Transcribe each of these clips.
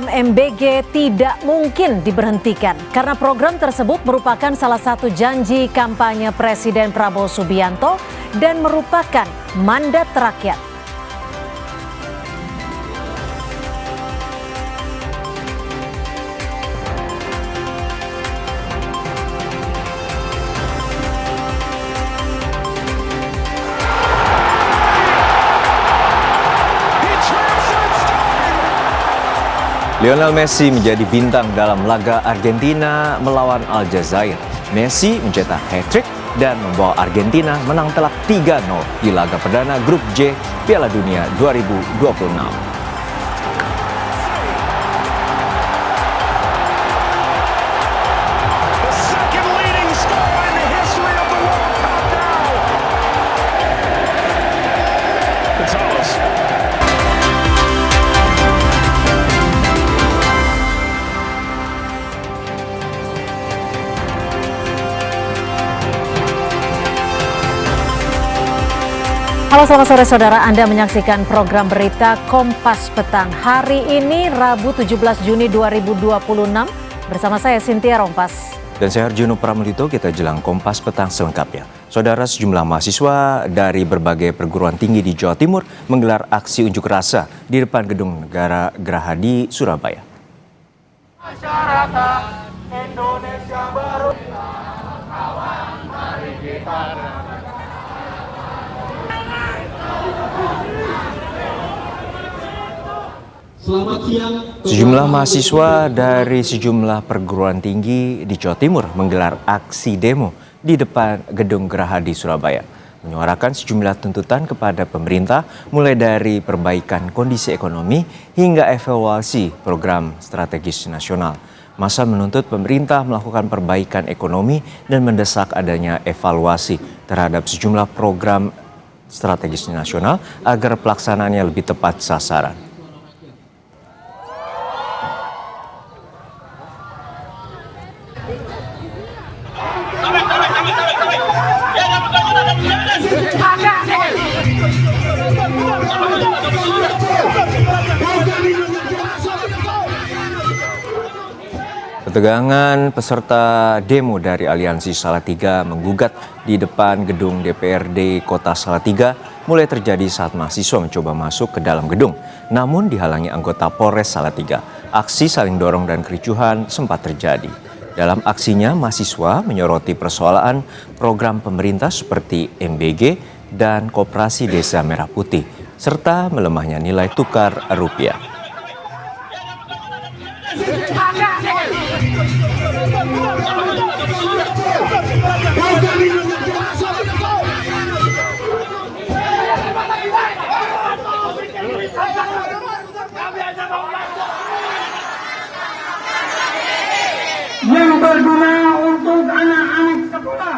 MBG tidak mungkin diberhentikan karena program tersebut merupakan salah satu janji kampanye Presiden Prabowo Subianto dan merupakan mandat rakyat. Lionel Messi menjadi bintang dalam laga Argentina melawan Aljazair. Messi mencetak hat-trick dan membawa Argentina menang telak 3-0 di laga perdana Grup J Piala Dunia 2026. Halo, selamat sore saudara. Anda menyaksikan program berita Kompas Petang. Hari ini Rabu 17 Juni 2026 bersama saya Cynthia Rompas. Dan saya Arjuno Pramulito, kita jelang Kompas Petang selengkapnya. Saudara, sejumlah mahasiswa dari berbagai perguruan tinggi di Jawa Timur menggelar aksi unjuk rasa di depan Gedung Negara Gerahadi, Surabaya. Masyarakat Indonesia baru, kawan, mari kita. Sejumlah mahasiswa dari sejumlah perguruan tinggi di Jawa Timur menggelar aksi demo di depan Gedung Gerahadi Surabaya, menyuarakan sejumlah tuntutan kepada pemerintah mulai dari perbaikan kondisi ekonomi hingga evaluasi program strategis nasional. Massa menuntut pemerintah melakukan perbaikan ekonomi dan mendesak adanya evaluasi terhadap sejumlah program strategis nasional agar pelaksanaannya lebih tepat sasaran. Ketegangan peserta demo dari Aliansi Salatiga menggugat di depan gedung DPRD Kota Salatiga mulai terjadi saat mahasiswa mencoba masuk ke dalam gedung, namun dihalangi anggota Polres Salatiga. Aksi saling dorong dan kericuhan sempat terjadi. Dalam aksinya, mahasiswa menyoroti persoalan program pemerintah seperti MBG dan Koperasi Desa Merah Putih, serta melemahnya nilai tukar rupiah. Yang berguna untuk anak-anak sekolah.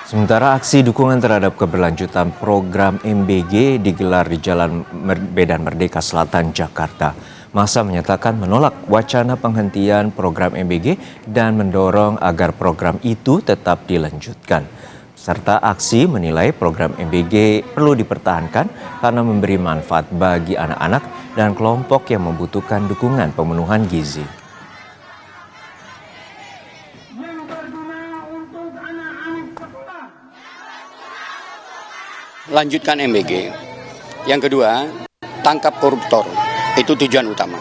Sementara aksi dukungan terhadap keberlanjutan program MBG digelar di Jalan Medan Merdeka Selatan, Jakarta. Massa menyatakan menolak wacana penghentian program MBG dan mendorong agar program itu tetap dilanjutkan. Serta aksi menilai program MBG perlu dipertahankan karena memberi manfaat bagi anak-anak dan kelompok yang membutuhkan dukungan pemenuhan gizi. Lanjutkan MBG. Yang kedua, tangkap koruptor. Itu tujuan utama.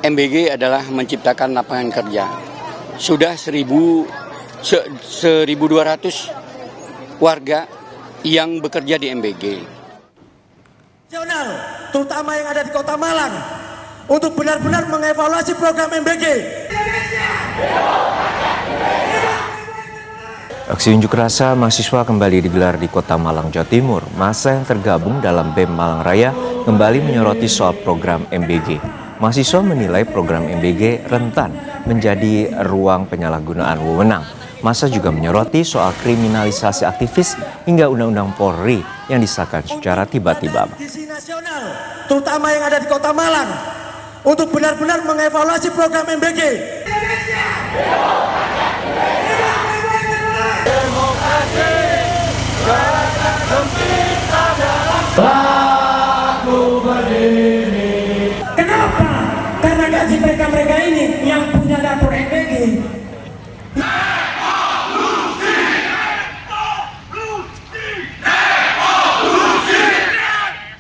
MBG adalah menciptakan lapangan kerja. Sudah 1.200 warga yang bekerja di MBG. Nasional, terutama yang ada di Kota Malang, untuk benar-benar mengevaluasi program MBG. Aksi unjuk rasa mahasiswa kembali digelar di Kota Malang, Jawa Timur. Massa yang tergabung dalam BEM Malang Raya kembali menyoroti soal program MBG. Mahasiswa menilai program MBG rentan menjadi ruang penyalahgunaan wewenang. Massa juga menyoroti soal kriminalisasi aktivis hingga Undang-Undang Polri yang disahkan secara tiba-tiba. Nasional, terutama yang ada di Kota Malang, untuk benar-benar mengevaluasi program MBG. Demokrasi, Aku berdiri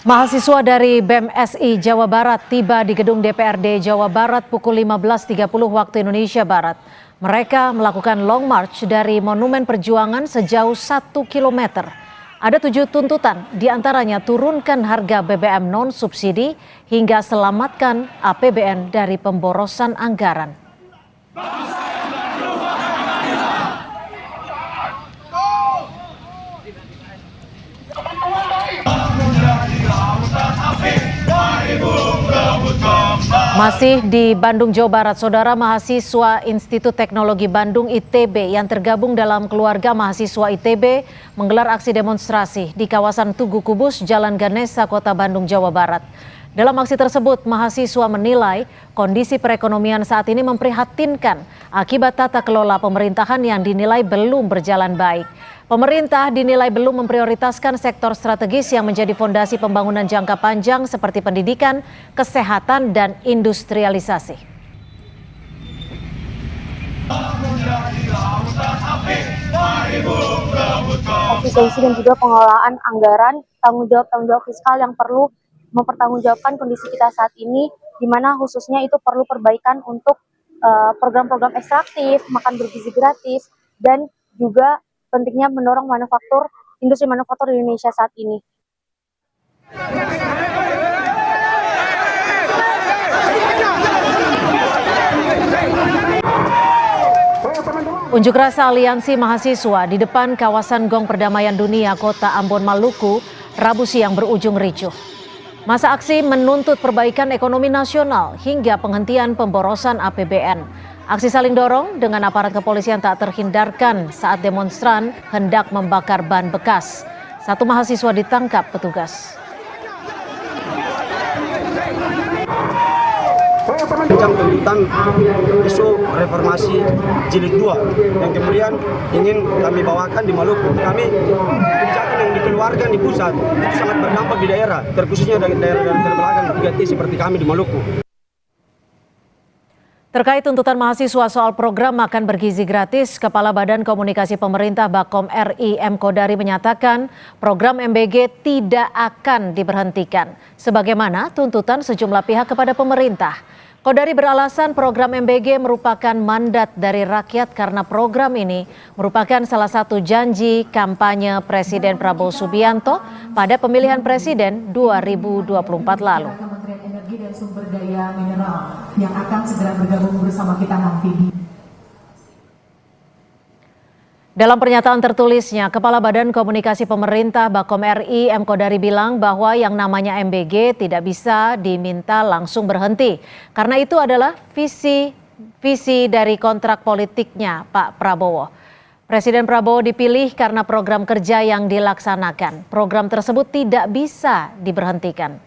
Mahasiswa dari BEM-SI Jawa Barat tiba di gedung DPRD Jawa Barat pukul 15.30 waktu Indonesia Barat. Mereka melakukan long march dari Monumen Perjuangan sejauh 1 km. Ada 7 tuntutan, diantaranya turunkan harga BBM non-subsidi hingga selamatkan APBN dari pemborosan anggaran. Masih di Bandung, Jawa Barat, saudara, mahasiswa Institut Teknologi Bandung ITB yang tergabung dalam keluarga mahasiswa ITB menggelar aksi demonstrasi di kawasan Tugu Kubus, Jalan Ganesa, Kota Bandung, Jawa Barat. Dalam aksi tersebut, mahasiswa menilai kondisi perekonomian saat ini memprihatinkan akibat tata kelola pemerintahan yang dinilai belum berjalan baik. Pemerintah dinilai belum memprioritaskan sektor strategis yang menjadi fondasi pembangunan jangka panjang seperti pendidikan, kesehatan, dan industrialisasi. Efisiensi dan juga pengelolaan anggaran, tanggung jawab fiskal yang perlu mempertanggungjawabkan kondisi kita saat ini, di mana khususnya itu perlu perbaikan untuk program-program ekstraktif, makan bergizi gratis, dan juga pentingnya mendorong industri manufaktur di Indonesia saat ini. Unjuk rasa aliansi mahasiswa di depan kawasan Gong Perdamaian Dunia Kota Ambon, Maluku, Rabu siang berujung ricuh. Masa aksi menuntut perbaikan ekonomi nasional hingga penghentian pemborosan APBN. Aksi saling dorong dengan aparat kepolisian tak terhindarkan saat demonstran hendak membakar ban bekas. Satu mahasiswa ditangkap petugas. Tentang tuntutan isu reformasi jilid 2 yang kemudian ingin kami bawakan di Maluku. Kami kebijakan yang dikeluarkan di pusat itu sangat berdampak di daerah, terkhususnya daerah terbelakang 3T seperti kami di Maluku. Terkait tuntutan mahasiswa soal program makan bergizi gratis, Kepala Badan Komunikasi Pemerintah Bakom RI M. Kodari menyatakan program MBG tidak akan diberhentikan, sebagaimana tuntutan sejumlah pihak kepada pemerintah. Kodari beralasan program MBG merupakan mandat dari rakyat karena program ini merupakan salah satu janji kampanye Presiden Prabowo Subianto pada pemilihan Presiden 2024 lalu. Dan sumber daya mineral yang akan segera bergabung bersama kita nanti. Dalam pernyataan tertulisnya, Kepala Badan Komunikasi Pemerintah Bakom RI M. Kodari bilang bahwa yang namanya MBG tidak bisa diminta langsung berhenti. Karena itu adalah visi dari kontrak politiknya Pak Prabowo. Presiden Prabowo dipilih karena program kerja yang dilaksanakan. Program tersebut tidak bisa diberhentikan.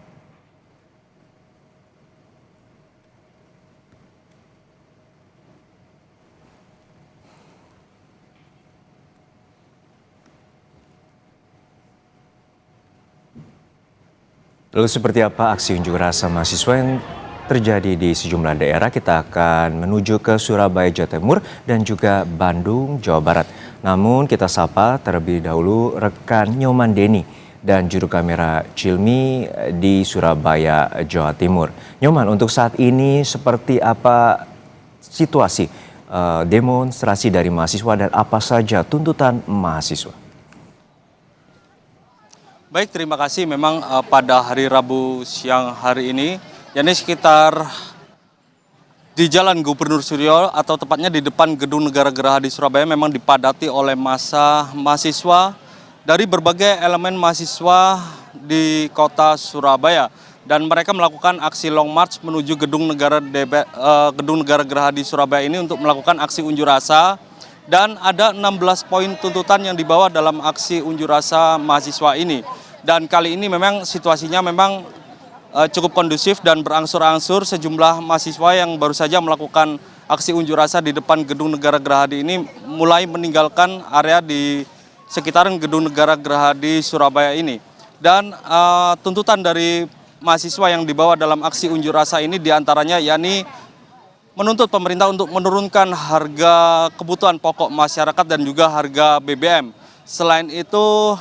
Lalu seperti apa aksi unjuk rasa mahasiswa yang terjadi di sejumlah daerah? Kita akan menuju ke Surabaya, Jawa Timur dan juga Bandung, Jawa Barat. Namun kita sapa terlebih dahulu rekan Nyoman Denny dan juru kamera Cilmi di Surabaya, Jawa Timur. Nyoman, untuk saat ini seperti apa situasi demonstrasi dari mahasiswa dan apa saja tuntutan mahasiswa? Baik, terima kasih. Memang pada hari Rabu siang hari ini, yakni sekitar di Jalan Gubernur Suryo atau tepatnya di depan Gedung Negara Geraha di Surabaya memang dipadati oleh massa mahasiswa dari berbagai elemen mahasiswa di kota Surabaya. Dan mereka melakukan aksi long march menuju Gedung Negara Geraha di Surabaya ini untuk melakukan aksi unjuk rasa. Dan ada 16 poin tuntutan yang dibawa dalam aksi unjuk rasa mahasiswa ini. Dan kali ini memang situasinya memang cukup kondusif dan berangsur-angsur sejumlah mahasiswa yang baru saja melakukan aksi unjuk rasa di depan Gedung Negara Gerahadi ini mulai meninggalkan area di sekitaran Gedung Negara Gerahadi Surabaya ini. Dan tuntutan dari mahasiswa yang dibawa dalam aksi unjuk rasa ini diantaranya yakni menuntut pemerintah untuk menurunkan harga kebutuhan pokok masyarakat dan juga harga BBM. Selain itu,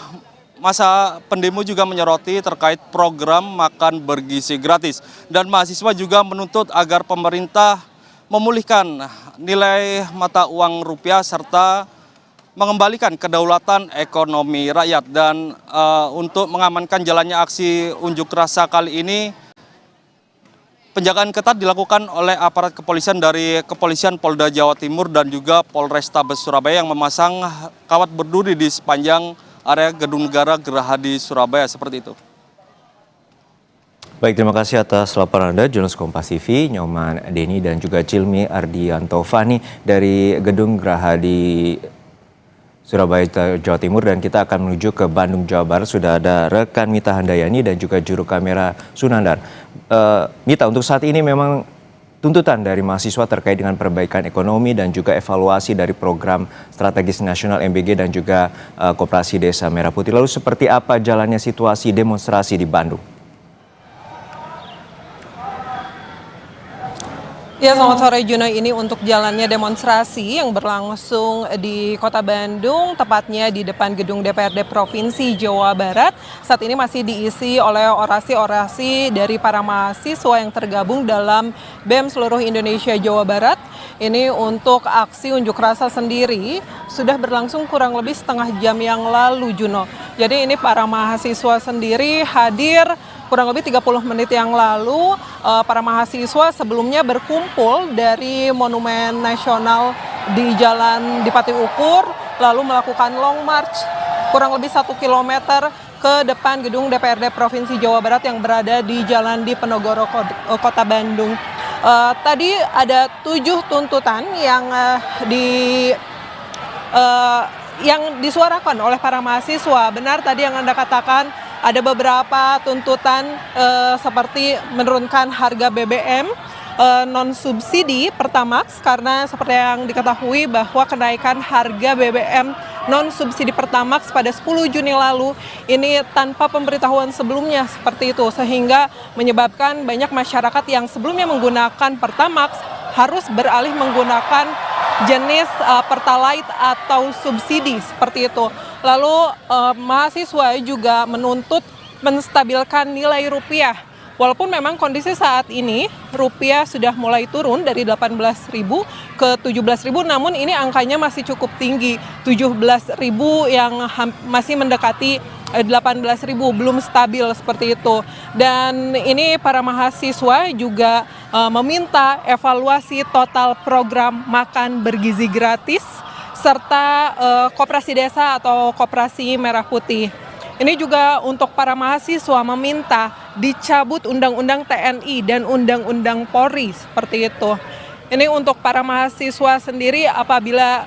masa pendemo juga menyoroti terkait program makan bergizi gratis. Dan mahasiswa juga menuntut agar pemerintah memulihkan nilai mata uang rupiah serta mengembalikan kedaulatan ekonomi rakyat. Dan untuk mengamankan jalannya aksi unjuk rasa kali ini, penjagaan ketat dilakukan oleh aparat kepolisian dari Kepolisian Polda Jawa Timur dan juga Polrestabes Surabaya yang memasang kawat berduri di sepanjang area Gedung Negara Gerahadi Surabaya, seperti itu. Baik, terima kasih atas laporan Anda, jurnalis Kompas TV, Nyoman Deni dan juga Cilmi Ardianto Fani dari Gedung Gerahadi Surabaya, Jawa Timur. Dan kita akan menuju ke Bandung, Jawa Barat. Sudah ada rekan Mita Handayani dan juga juru kamera Sunandar. Mita, untuk saat ini memang tuntutan dari mahasiswa terkait dengan perbaikan ekonomi dan juga evaluasi dari program strategis nasional MBG dan juga Koperasi Desa Merah Putih. Lalu seperti apa jalannya situasi demonstrasi di Bandung? Ya, selamat sore Juno. Ini untuk jalannya demonstrasi yang berlangsung di Kota Bandung, tepatnya di depan gedung DPRD Provinsi Jawa Barat. Saat ini masih diisi oleh orasi-orasi dari para mahasiswa yang tergabung dalam BEM Seluruh Indonesia Jawa Barat. Ini untuk aksi unjuk rasa sendiri sudah berlangsung kurang lebih setengah jam yang lalu, Juno. Jadi ini para mahasiswa sendiri hadir kurang lebih 30 menit yang lalu. Para mahasiswa sebelumnya berkumpul dari Monumen Nasional di Jalan Dipati Ukur, lalu melakukan long march kurang lebih 1 kilometer ke depan gedung DPRD Provinsi Jawa Barat yang berada di Jalan Diponegoro, Kota Bandung. Tadi ada 7 tuntutan yang disuarakan oleh para mahasiswa. Benar tadi yang Anda katakan, ada beberapa tuntutan seperti menurunkan harga BBM non-subsidi Pertamax, karena seperti yang diketahui bahwa kenaikan harga BBM non-subsidi Pertamax pada 10 Juni lalu ini tanpa pemberitahuan sebelumnya seperti itu, sehingga menyebabkan banyak masyarakat yang sebelumnya menggunakan Pertamax harus beralih menggunakan jenis Pertalite atau subsidi seperti itu. Lalu mahasiswa juga menuntut menstabilkan nilai rupiah. Walaupun memang kondisi saat ini rupiah sudah mulai turun dari 18.000 ke 17.000, namun ini angkanya masih cukup tinggi, 17.000 yang masih mendekati 18.000, belum stabil seperti itu. Dan ini para mahasiswa juga meminta evaluasi total program makan bergizi gratis serta Koperasi Desa atau Koperasi Merah Putih. Ini juga untuk para mahasiswa meminta dicabut Undang-Undang TNI dan Undang-Undang Polri seperti itu. Ini untuk para mahasiswa sendiri apabila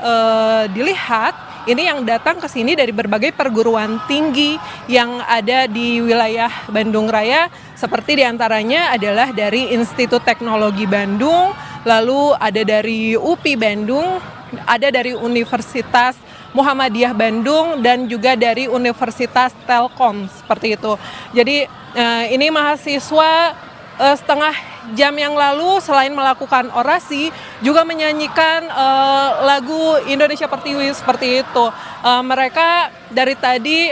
dilihat, ini yang datang ke sini dari berbagai perguruan tinggi yang ada di wilayah Bandung Raya, seperti diantaranya adalah dari Institut Teknologi Bandung, lalu ada dari UPI Bandung, ada dari Universitas Muhammadiyah Bandung, dan juga dari Universitas Telkom seperti itu. Jadi ini mahasiswa setengah jam yang lalu selain melakukan orasi juga menyanyikan lagu Indonesia Pertiwi seperti itu. Mereka dari tadi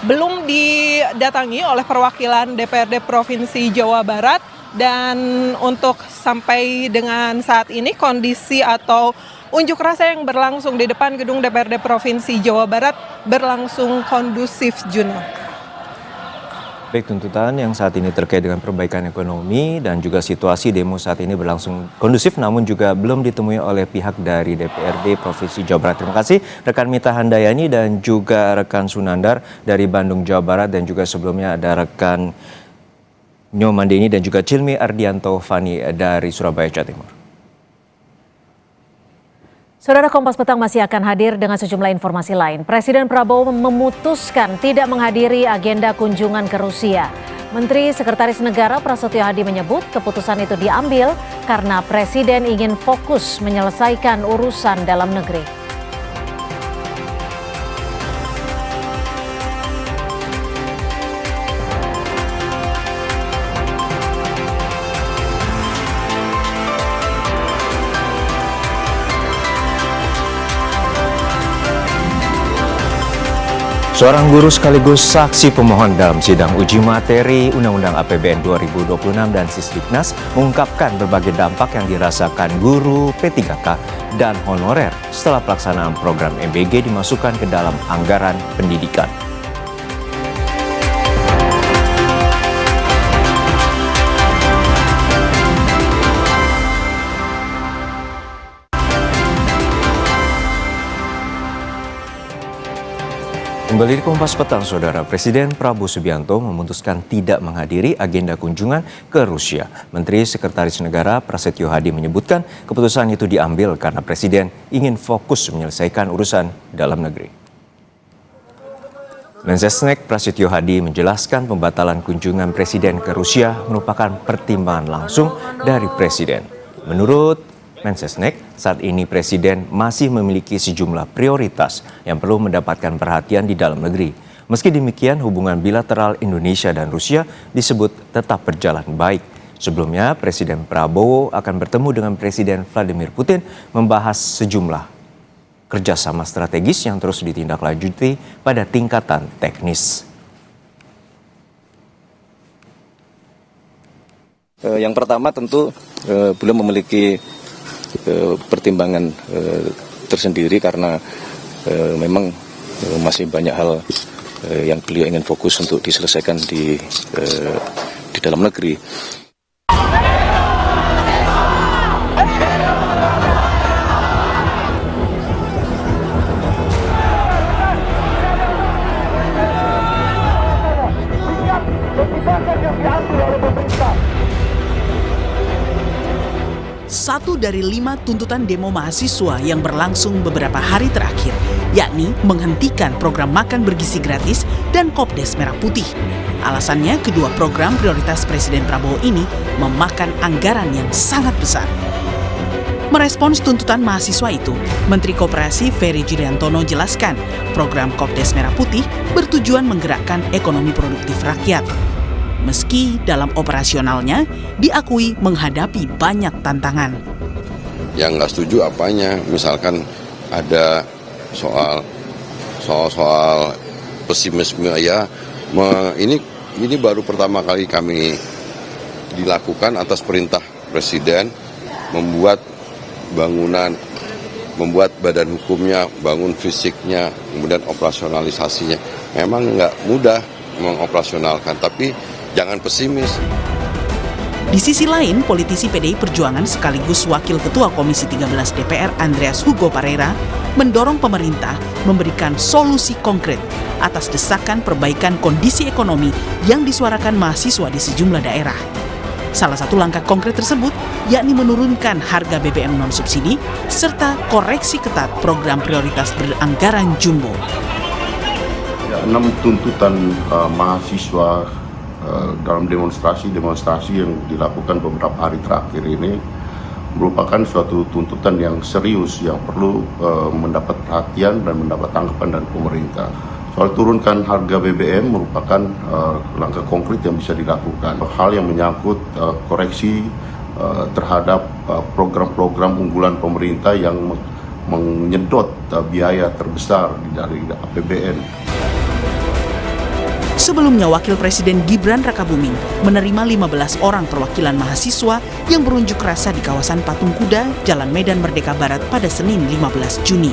belum didatangi oleh perwakilan DPRD Provinsi Jawa Barat, dan untuk sampai dengan saat ini kondisi atau unjuk rasa yang berlangsung di depan gedung DPRD Provinsi Jawa Barat berlangsung kondusif, Juno. Baik, tuntutan yang saat ini terkait dengan perbaikan ekonomi dan juga situasi demo saat ini berlangsung kondusif, namun juga belum ditemui oleh pihak dari DPRD Provinsi Jawa Barat. Terima kasih rekan Mita Handayani dan juga rekan Sunandar dari Bandung, Jawa Barat, dan juga sebelumnya ada rekan Nyoman Deni dan juga Cilmi Ardianto Fani dari Surabaya, Jawa Timur. Saudara, Kompas Petang masih akan hadir dengan sejumlah informasi lain. Presiden Prabowo memutuskan tidak menghadiri agenda kunjungan ke Rusia. Menteri Sekretaris Negara Prasetyo Hadi menyebut keputusan itu diambil karena Presiden ingin fokus menyelesaikan urusan dalam negeri. Seorang guru sekaligus saksi pemohon dalam sidang uji materi Undang-Undang APBN 2026 dan Sisdiknas mengungkapkan berbagai dampak yang dirasakan guru P3K dan honorer setelah pelaksanaan program MBG dimasukkan ke dalam anggaran pendidikan. Kembali di Kompas Petang, Saudara. Presiden Prabowo Subianto memutuskan tidak menghadiri agenda kunjungan ke Rusia. Menteri Sekretaris Negara Prasetyo Hadi menyebutkan keputusan itu diambil karena Presiden ingin fokus menyelesaikan urusan dalam negeri. Mensesnek Prasetyo Hadi menjelaskan pembatalan kunjungan Presiden ke Rusia merupakan pertimbangan langsung dari Presiden. Menurut Mensesnek, saat ini Presiden masih memiliki sejumlah prioritas yang perlu mendapatkan perhatian di dalam negeri. Meski demikian, hubungan bilateral Indonesia dan Rusia disebut tetap berjalan baik. Sebelumnya, Presiden Prabowo akan bertemu dengan Presiden Vladimir Putin membahas sejumlah kerjasama strategis yang terus ditindaklanjuti pada tingkatan teknis. Yang pertama tentu belum memiliki pertimbangan tersendiri karena memang masih banyak hal yang beliau ingin fokus untuk diselesaikan di dalam negeri. Satu dari 5 tuntutan demo mahasiswa yang berlangsung beberapa hari terakhir, yakni menghentikan program makan bergizi gratis dan Kopdes Merah Putih. Alasannya, kedua program prioritas Presiden Prabowo ini memakan anggaran yang sangat besar. Merespons tuntutan mahasiswa itu, Menteri Koperasi Ferry Juliantono jelaskan, program Kopdes Merah Putih bertujuan menggerakkan ekonomi produktif rakyat. Meski dalam operasionalnya diakui menghadapi banyak tantangan. Yang nggak setuju apanya, misalkan ada soal pesimisme ya, ini baru pertama kali kami dilakukan atas perintah Presiden membuat bangunan, membuat badan hukumnya, bangun fisiknya, kemudian operasionalisasinya. Memang nggak mudah mengoperasionalkan, tapi jangan pesimis. Di sisi lain, politisi PDI Perjuangan sekaligus Wakil Ketua Komisi 13 DPR Andreas Hugo Parera mendorong pemerintah memberikan solusi konkret atas desakan perbaikan kondisi ekonomi yang disuarakan mahasiswa di sejumlah daerah. Salah satu langkah konkret tersebut yakni menurunkan harga BBM non-subsidi serta koreksi ketat program prioritas beranggaran jumbo. 6 tuntutan mahasiswa dalam demonstrasi yang dilakukan beberapa hari terakhir ini merupakan suatu tuntutan yang serius yang perlu mendapat perhatian dan mendapat tanggapan dari pemerintah. Soal turunkan harga BBM merupakan langkah konkret yang bisa dilakukan. Hal yang menyangkut koreksi terhadap program-program unggulan pemerintah yang menyedot biaya terbesar dari APBN. Sebelumnya, Wakil Presiden Gibran Rakabuming menerima 15 orang perwakilan mahasiswa yang berunjuk rasa di kawasan Patung Kuda, Jalan Medan Merdeka Barat pada Senin 15 Juni.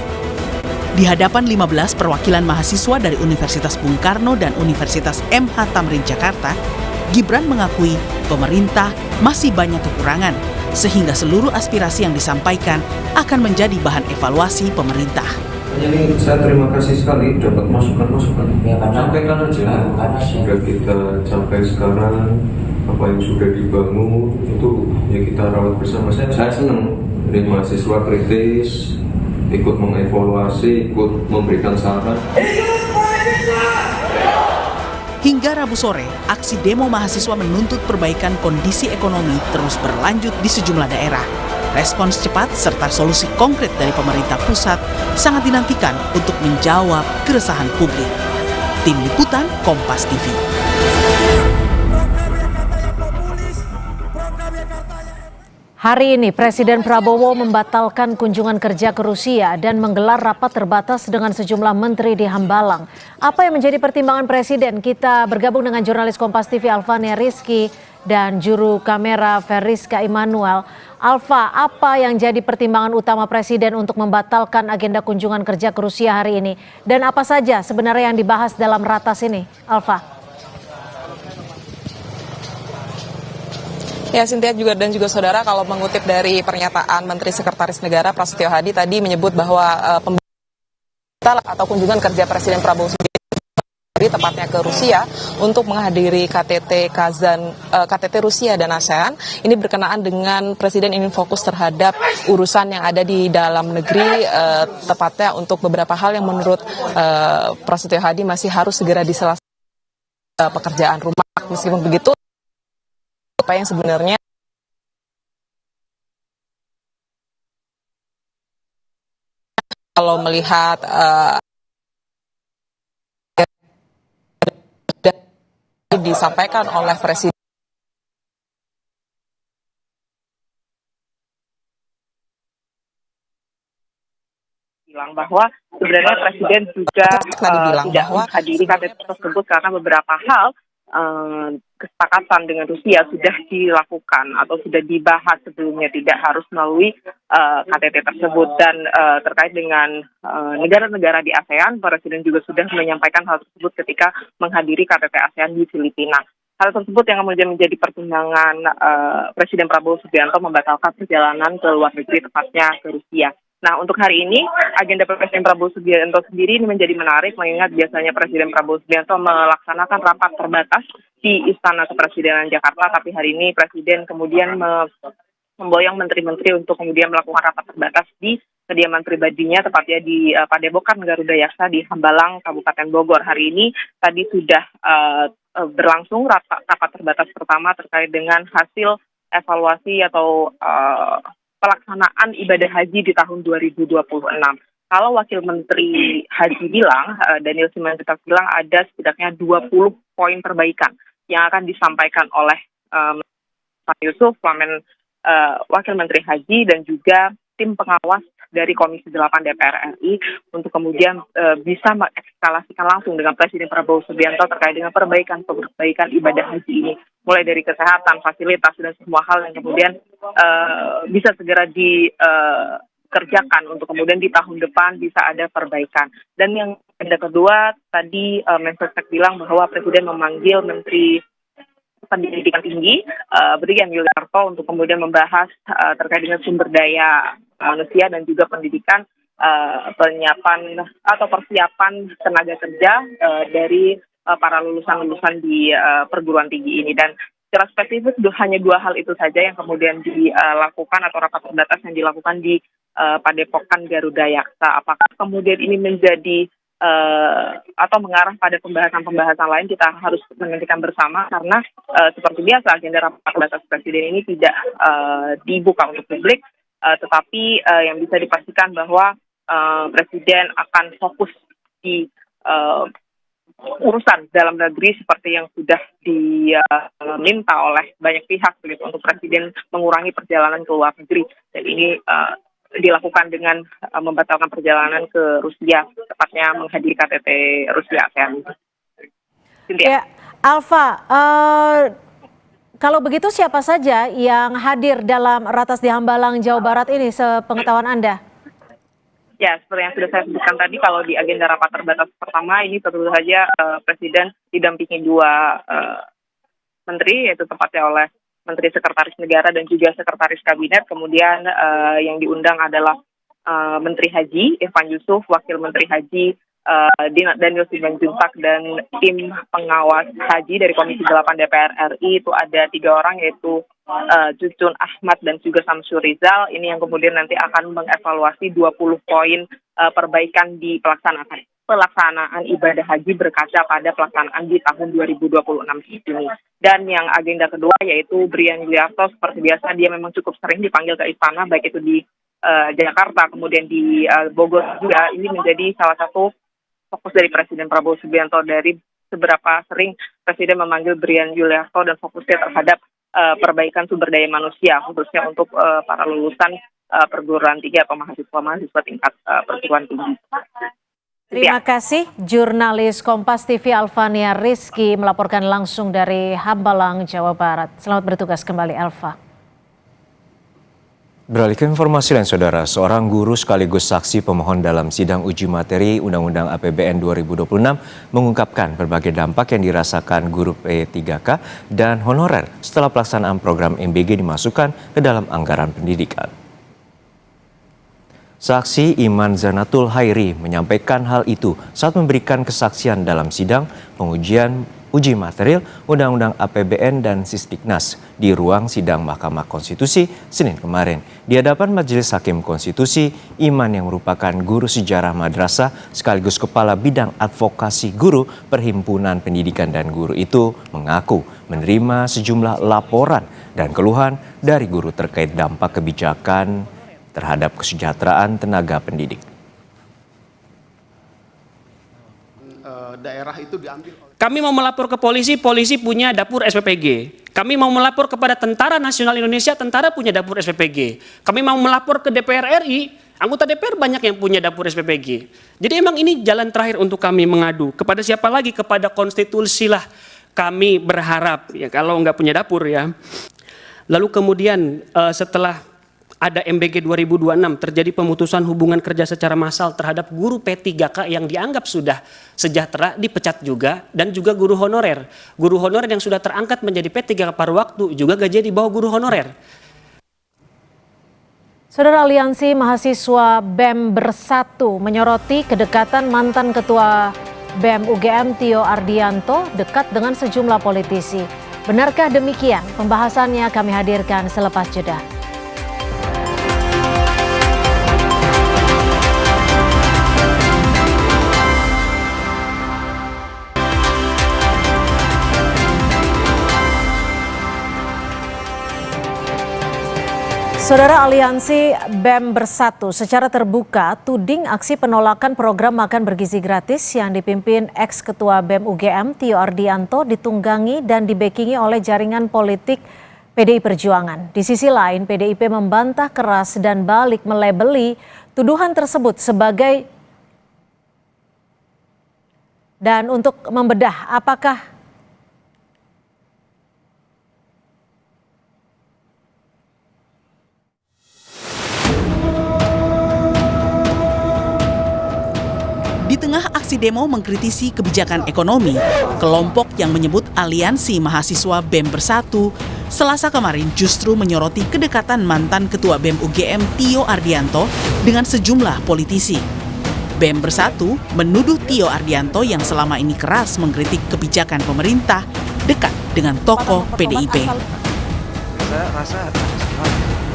Di hadapan 15 perwakilan mahasiswa dari Universitas Bung Karno dan Universitas MH Tamrin Jakarta, Gibran mengakui pemerintah masih banyak kekurangan, sehingga seluruh aspirasi yang disampaikan akan menjadi bahan evaluasi pemerintah. Jadi saya terima kasih sekali dapat masukan-masukan. Ya, sampaikan aja. Sudah kita sampai sekarang apa yang sudah dibangun itu ya kita rawat bersama. Saya senang dari mahasiswa kritis, ikut mengevaluasi, ikut memberikan saran. Hingga Rabu sore, aksi demo mahasiswa menuntut perbaikan kondisi ekonomi terus berlanjut di sejumlah daerah. Respons cepat serta solusi konkret dari pemerintah pusat sangat dinantikan untuk menjawab keresahan publik. Tim Liputan Kompas TV. Hari ini Presiden Prabowo membatalkan kunjungan kerja ke Rusia dan menggelar rapat terbatas dengan sejumlah menteri di Hambalang. Apa yang menjadi pertimbangan Presiden? Kita bergabung dengan jurnalis Kompas TV Alvania Rizky dan juru kamera Feriska Immanuel. Alfa, apa yang jadi pertimbangan utama Presiden untuk membatalkan agenda kunjungan kerja ke Rusia hari ini? Dan apa saja sebenarnya yang dibahas dalam ratas ini? Alfa. Ya, Cynthia juga saudara, kalau mengutip dari pernyataan Menteri Sekretaris Negara Prasetyo Hadi tadi menyebut bahwa pembatal atau kunjungan kerja Presiden Prabowo Subianto tepatnya ke Rusia untuk menghadiri KTT Rusia dan ASEAN ini berkenaan dengan Presiden ingin fokus terhadap urusan yang ada di dalam negeri, tepatnya untuk beberapa hal yang menurut Prasetyo Hadi masih harus segera diselesaikan, pekerjaan rumah. Meskipun begitu, apa yang sebenarnya kalau melihat disampaikan oleh Presiden bilang bahwa sebenarnya Presiden juga tidak menghadiri KTT tersebut karena beberapa hal kesepakatan dengan Rusia sudah dilakukan atau sudah dibahas sebelumnya, tidak harus melalui KTT tersebut. Dan terkait dengan negara-negara di ASEAN, Presiden juga sudah menyampaikan hal tersebut ketika menghadiri KTT ASEAN di Filipina. Hal tersebut yang kemudian menjadi pertimbangan Presiden Prabowo Subianto membatalkan perjalanan ke luar negeri, tepatnya ke Rusia. Nah, untuk hari ini, agenda Presiden Prabowo Subianto sendiri ini menjadi menarik, mengingat biasanya Presiden Prabowo Subianto melaksanakan rapat terbatas di Istana Kepresidenan Jakarta, tapi hari ini Presiden kemudian memboyong menteri-menteri untuk kemudian melakukan rapat terbatas di kediaman pribadinya, tepatnya di Padepokan Garuda Yaksa di Hambalang, Kabupaten Bogor. Hari ini tadi sudah berlangsung rapat terbatas pertama terkait dengan hasil evaluasi atau pelaksanaan ibadah haji di tahun 2026. Kalau Wakil Menteri Haji bilang, Daniel Simanjuntak bilang ada setidaknya 20 poin perbaikan yang akan disampaikan oleh Pak Yusuf, Wakil Menteri Haji dan juga tim pengawas dari Komisi 8 DPR RI untuk kemudian bisa mengekskalasikan langsung dengan Presiden Prabowo Subianto terkait dengan perbaikan ibadah haji ini. Mulai dari kesehatan, fasilitas, dan semua hal yang kemudian bisa segera dikerjakan untuk kemudian di tahun depan bisa ada perbaikan. Dan yang kedua, tadi Mensesnek bilang bahwa Presiden memanggil Menteri Pendidikan Tinggi, Brigjen Yuliarto, untuk kemudian membahas terkait dengan sumber daya manusia dan juga pendidikan, penyiapan atau persiapan tenaga kerja dari para lulusan-lulusan di perguruan tinggi ini. Dan secara spesifik hanya dua hal itu saja yang kemudian dilakukan atau rapat terbatas yang dilakukan di Padepokan Garuda Yaksa. Apakah kemudian ini menjadi atau mengarah pada pembahasan-pembahasan lain, kita harus menantikan bersama, karena seperti biasa agenda rapat terbatas Presiden ini tidak dibuka untuk publik, tetapi yang bisa dipastikan bahwa Presiden akan fokus di urusan dalam negeri seperti yang sudah diminta oleh banyak pihak begitu, untuk Presiden mengurangi perjalanan ke luar negeri, dan ini dilakukan dengan membatalkan perjalanan ke Rusia, tepatnya menghadiri KTT Rusia ASEAN. Ya, Alfa, kalau begitu siapa saja yang hadir dalam ratas di Hambalang, Jawa Barat ini sepengetahuan Anda? Ya, seperti yang sudah saya sebutkan tadi, kalau di agenda rapat terbatas pertama ini tentu saja Presiden didampingi dua menteri, yaitu tepatnya oleh Menteri Sekretaris Negara dan juga Sekretaris Kabinet. Kemudian yang diundang adalah Menteri Haji Irfan Yusuf, Wakil Menteri Haji Daniel Simanjuntak, dan tim pengawas haji dari Komisi 8 DPR RI itu ada 3 orang, yaitu Cucun Ahmad dan juga Samsur Rizal. Ini yang kemudian nanti akan mengevaluasi 20 poin perbaikan di pelaksanaan ibadah haji berkaca pada pelaksanaan di tahun 2026 ini. Dan yang agenda kedua yaitu Brigjen Yuliarto, seperti biasa dia memang cukup sering dipanggil ke istana, baik itu di Jakarta, kemudian di Bogor juga. Ini menjadi salah satu fokus dari Presiden Prabowo Subianto. Dari seberapa sering Presiden memanggil Brigjen Yuliarto dan fokusnya terhadap perbaikan sumber daya manusia, khususnya untuk para lulusan perguruan tinggi atau mahasiswa tingkat perguruan tinggi. Terima kasih, jurnalis Kompas TV Alvania Rizky melaporkan langsung dari Hambalang, Jawa Barat. Selamat bertugas kembali, Alva. Beralih ke informasi lain, Saudara. Seorang guru sekaligus saksi pemohon dalam sidang uji materi Undang-Undang APBN 2026 mengungkapkan berbagai dampak yang dirasakan guru P3K dan honorer setelah pelaksanaan program MBG dimasukkan ke dalam anggaran pendidikan. Saksi Iman Zanatul Hairi menyampaikan hal itu saat memberikan kesaksian dalam sidang pengujian uji material Undang-Undang APBN dan Sisdiknas di ruang sidang Mahkamah Konstitusi Senin kemarin. Di hadapan Majelis Hakim Konstitusi, Iman yang merupakan guru sejarah madrasah sekaligus Kepala Bidang Advokasi Guru Perhimpunan Pendidikan dan Guru itu mengaku menerima sejumlah laporan dan keluhan dari guru terkait dampak kebijakan terhadap kesejahteraan tenaga pendidik. Daerah itu diambil. Kami mau melapor ke polisi, polisi punya dapur SPPG. Kami mau melapor kepada Tentara Nasional Indonesia, tentara punya dapur SPPG. Kami mau melapor ke DPR RI, anggota DPR banyak yang punya dapur SPPG. Jadi emang ini jalan terakhir untuk kami mengadu. Kepada siapa lagi? Kepada konstitusi lah kami berharap, ya kalau nggak punya dapur ya. Lalu kemudian setelah ada MBG 2026 terjadi pemutusan hubungan kerja secara massal terhadap guru P3K yang dianggap sudah sejahtera dipecat juga, dan juga guru honorer. Guru honorer yang sudah terangkat menjadi P3K paruh waktu juga gajinya di bawah guru honorer. Saudara, Aliansi Mahasiswa BEM Bersatu menyoroti kedekatan mantan Ketua BEM UGM Tio Ardianto dekat dengan sejumlah politisi. Benarkah demikian? Pembahasannya kami hadirkan selepas jeda. Saudara, Aliansi BEM Bersatu secara terbuka tuding aksi penolakan program makan bergizi gratis yang dipimpin ex-ketua BEM UGM Tio Ardianto ditunggangi dan dibekingi oleh jaringan politik PDI Perjuangan. Di sisi lain, PDIP membantah keras dan balik melabeli tuduhan tersebut sebagai. Dan untuk membedah apakah Di tengah aksi demo mengkritisi kebijakan ekonomi, kelompok yang menyebut Aliansi Mahasiswa BEM Bersatu Selasa kemarin justru menyoroti kedekatan mantan Ketua BEM UGM Tio Ardianto dengan sejumlah politisi. BEM Bersatu menuduh Tio Ardianto yang selama ini keras mengkritik kebijakan pemerintah dekat dengan tokoh PDIP.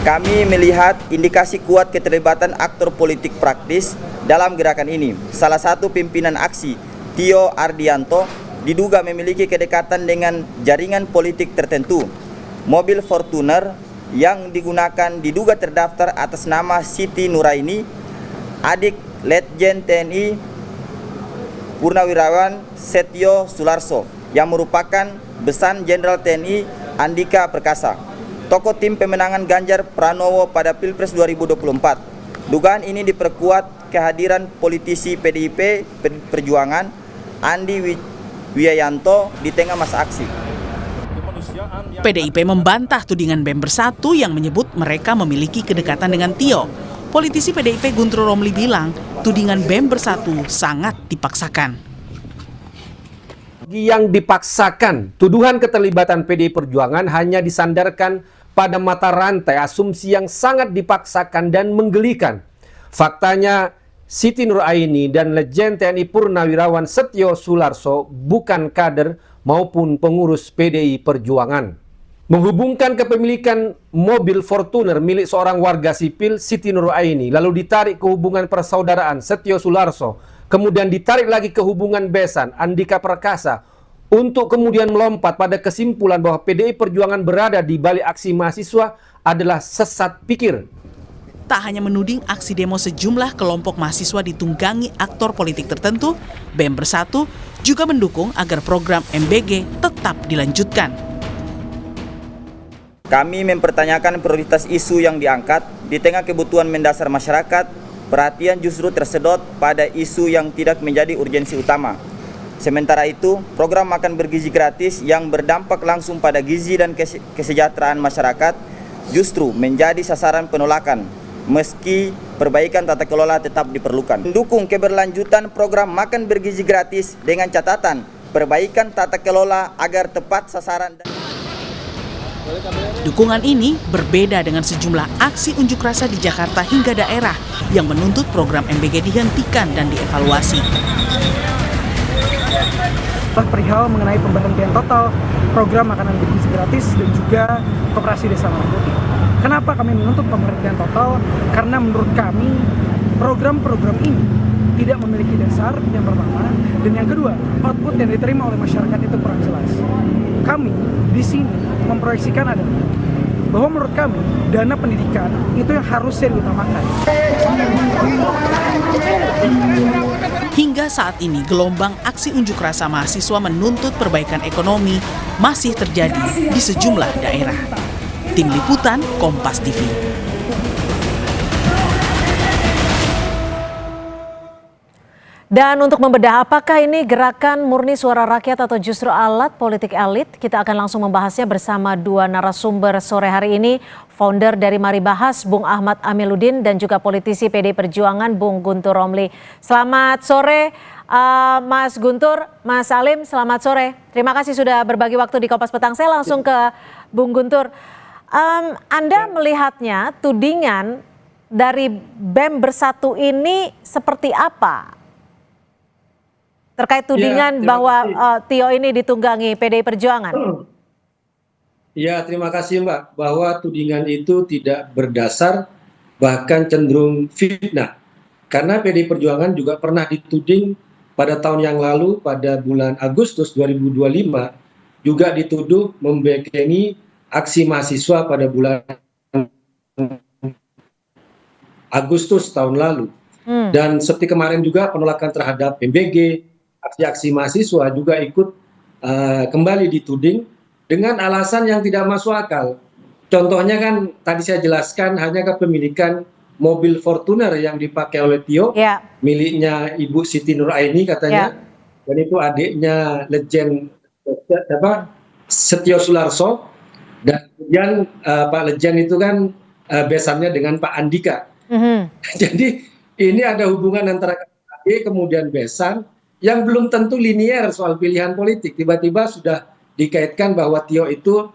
Kami melihat indikasi kuat keterlibatan aktor politik praktis dalam gerakan ini. Salah satu pimpinan aksi, Tio Ardianto, diduga memiliki kedekatan dengan jaringan politik tertentu. Mobil Fortuner yang digunakan diduga terdaftar atas nama Siti Nuraini, adik Letjen TNI Purnawirawan Setio Sularso, yang merupakan besan Jenderal TNI Andika Perkasa, tokoh tim pemenangan Ganjar Pranowo pada Pilpres 2024. Dugaan ini diperkuat kehadiran politisi PDIP Perjuangan Andi Wijayanto di tengah masa aksi. PDIP membantah tudingan BEM Bersatu yang menyebut mereka memiliki kedekatan dengan Tio. Politisi PDIP Guntur Romli bilang tudingan BEM Bersatu sangat dipaksakan. Yang dipaksakan, tuduhan keterlibatan PDI Perjuangan hanya disandarkan pada mata rantai asumsi yang sangat dipaksakan dan menggelikan. Faktanya, Siti Nuraini dan Letjen TNI Purnawirawan Setio Sularso bukan kader maupun pengurus PDI Perjuangan. Menghubungkan kepemilikan mobil Fortuner milik seorang warga sipil, Siti Nuraini, lalu ditarik ke hubungan persaudaraan Setio Sularso, kemudian ditarik lagi ke hubungan besan Andika Perkasa, untuk kemudian melompat pada kesimpulan bahwa PDI Perjuangan berada di balik aksi mahasiswa adalah sesat pikir. Tak hanya menuding aksi demo sejumlah kelompok mahasiswa ditunggangi aktor politik tertentu, BEM Bersatu juga mendukung agar program MBG tetap dilanjutkan. Kami mempertanyakan prioritas isu yang diangkat di tengah kebutuhan mendasar masyarakat. Perhatian justru tersedot pada isu yang tidak menjadi urgensi utama. Sementara itu, program makan bergizi gratis yang berdampak langsung pada gizi dan kesejahteraan masyarakat justru menjadi sasaran penolakan, meski perbaikan tata kelola tetap diperlukan. Mendukung keberlanjutan program makan bergizi gratis dengan catatan perbaikan tata kelola agar tepat sasaran. Dukungan ini berbeda dengan sejumlah aksi unjuk rasa di Jakarta hingga daerah yang menuntut program MBG dihentikan dan dievaluasi. Perihal mengenai pemberhentian total program makanan bergizi gratis dan juga Koperasi Desa Merah Putih. Kenapa kami menuntut pemberhentian total? Karena menurut kami program-program ini tidak memiliki dasar, yang pertama, dan yang kedua, output yang diterima oleh masyarakat itu kurang jelas. Kami di sini memproyeksikan adalah bahwa menurut kami dana pendidikan itu yang harusnya diutamakan. Hingga saat ini gelombang aksi unjuk rasa mahasiswa menuntut perbaikan ekonomi masih terjadi di sejumlah daerah. Tim Liputan Kompas TV. Dan untuk membedah apakah ini gerakan murni suara rakyat atau justru alat politik elit, kita akan langsung membahasnya bersama dua narasumber sore hari ini, founder dari Mari Bahas, Bung Ahmad Amiluddin, dan juga politisi PD Perjuangan, Bung Guntur Romli. Selamat sore Mas Guntur, Mas Salim, selamat sore. Terima kasih sudah berbagi waktu di Kompas Petang. Saya langsung ke Bung Guntur. Anda melihatnya tudingan dari BEM Bersatu ini seperti apa? Terkait tudingan bahwa Tio ini ditunggangi PDI Perjuangan. Ya, terima kasih Mbak, bahwa tudingan itu tidak berdasar, bahkan cenderung fitnah. Karena PDI Perjuangan juga pernah dituding pada tahun yang lalu, pada bulan Agustus 2025, juga dituduh membekengi aksi mahasiswa pada bulan Agustus tahun lalu. Dan seperti kemarin juga penolakan terhadap MBG, aksi-aksi mahasiswa juga ikut kembali dituding dengan alasan yang tidak masuk akal. Contohnya kan tadi saya jelaskan hanya kepemilikan mobil Fortuner yang dipakai oleh Tio, miliknya Ibu Siti Nuraini katanya, dan itu adiknya Legend Setio Sularso, dan kemudian Pak Legend itu kan besannya dengan Pak Andika. Jadi ini ada hubungan antara adik kemudian besan, yang belum tentu linier soal pilihan politik. Tiba-tiba sudah dikaitkan bahwa Tio itu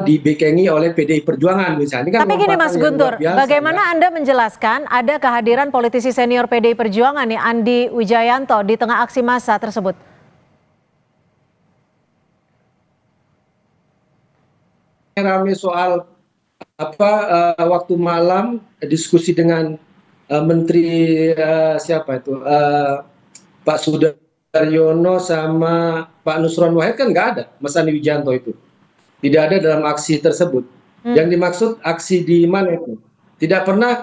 dibekengi oleh PDI Perjuangan misalnya. Kan tapi gini Mas Guntur, bagaimana Anda menjelaskan ada kehadiran politisi senior PDI Perjuangan nih, Andi Wijayanto, di tengah aksi massa tersebut? Rame soal waktu malam diskusi dengan Menteri siapa itu? Pak Sudaryono sama Pak Nusron Wahid kan nggak ada, Mas Andi Wijayanto itu. Tidak ada dalam aksi tersebut. Yang dimaksud aksi di mana itu? Tidak pernah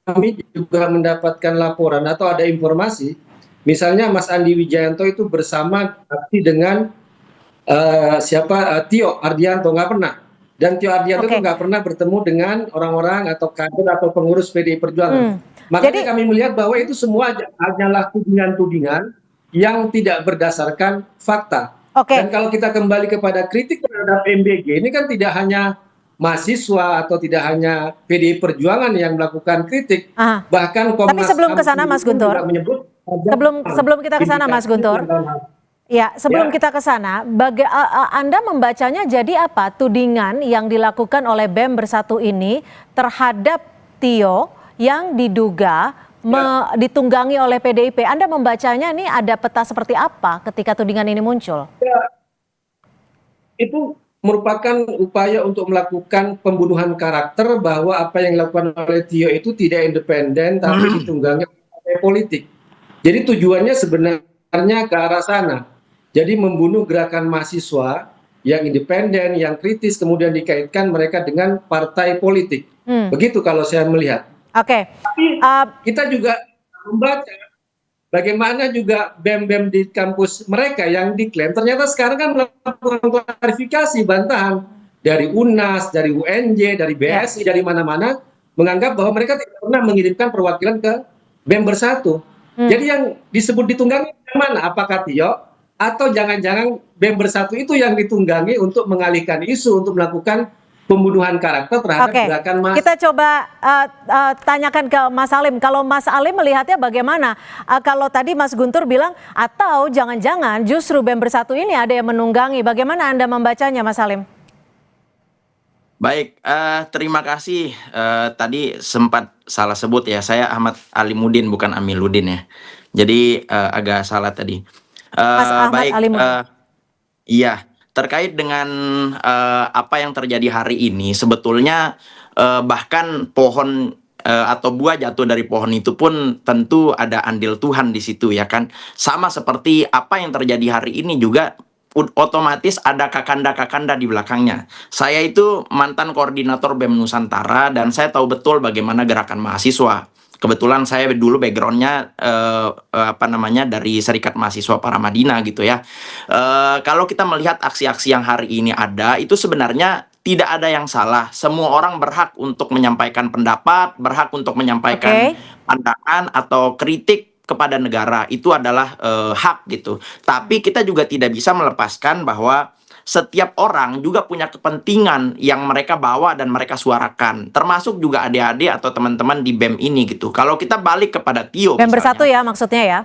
kami juga mendapatkan laporan atau ada informasi, misalnya Mas Andi Wijayanto itu bersama aksi dengan Tio Ardianto, nggak pernah. Dan Tio Ardianto itu nggak pernah bertemu dengan orang-orang atau kader atau pengurus PDI Perjuangan. Makanya kami melihat bahwa itu semua hanyalah tudingan-tudingan yang tidak berdasarkan fakta. Dan kalau kita kembali kepada kritik terhadap MBG, ini kan tidak hanya mahasiswa atau tidak hanya PDI Perjuangan yang melakukan kritik, bahkan Komnas. Tapi sebelum ke sana Mas Guntur, sebelum kita ke sana Mas Guntur, ya sebelum kita ke sana, Anda membacanya jadi apa tudingan yang dilakukan oleh BEM Bersatu ini terhadap Tio yang diduga ditunggangi oleh PDIP? Anda membacanya ini ada peta seperti apa ketika tudingan ini muncul? Ya, itu merupakan upaya untuk melakukan pembunuhan karakter, bahwa apa yang dilakukan oleh Tio itu tidak independen tapi ditunggangi oleh partai politik. Jadi tujuannya sebenarnya ke arah sana. Jadi membunuh gerakan mahasiswa yang independen, yang kritis, kemudian dikaitkan mereka dengan partai politik. Begitu kalau saya melihat. Tapi kita juga membaca bagaimana juga BEM-BEM di kampus mereka yang diklaim ternyata sekarang kan melakukan klarifikasi, bantahan dari UNAS, dari UNJ, dari BSI, dari mana-mana menganggap bahwa mereka tidak pernah mengirimkan perwakilan ke BEM Bersatu. Jadi yang disebut ditunggangi yang mana? Apakah Tio atau jangan-jangan BEM Bersatu itu yang ditunggangi untuk mengalihkan isu untuk melakukan pembunuhan karakter terhadap gerakan massa? Kita coba tanyakan ke Mas Alim. Kalau Mas Alim melihatnya bagaimana? Kalau tadi Mas Guntur bilang atau jangan-jangan justru BEM Bersatu ini ada yang menunggangi. Bagaimana Anda membacanya, Mas Alim? Baik, terima kasih. Tadi sempat salah sebut ya, saya Ahmad Alimuddin bukan Amiluddin ya. Jadi agak salah tadi. Mas Ahmad Baik, Alimuddin. iya. Terkait dengan apa yang terjadi hari ini, sebetulnya bahkan pohon atau buah jatuh dari pohon itu pun tentu ada andil Tuhan di situ ya kan. Sama seperti apa yang terjadi hari ini juga otomatis ada kakanda-kakanda di belakangnya. Saya itu mantan koordinator BEM Nusantara dan saya tahu betul bagaimana gerakan mahasiswa. Kebetulan saya dulu backgroundnya dari Serikat Mahasiswa Paramadina gitu ya. Kalau kita melihat aksi-aksi yang hari ini ada, itu sebenarnya tidak ada yang salah. Semua orang berhak untuk menyampaikan pendapat, berhak untuk menyampaikan pandangan atau kritik kepada negara. Itu adalah hak gitu. Tapi kita juga tidak bisa melepaskan bahwa setiap orang juga punya kepentingan yang mereka bawa dan mereka suarakan, termasuk juga adik-adik atau teman-teman di BEM ini gitu. Kalau kita balik kepada Tio BEM Bersatu ya maksudnya ya?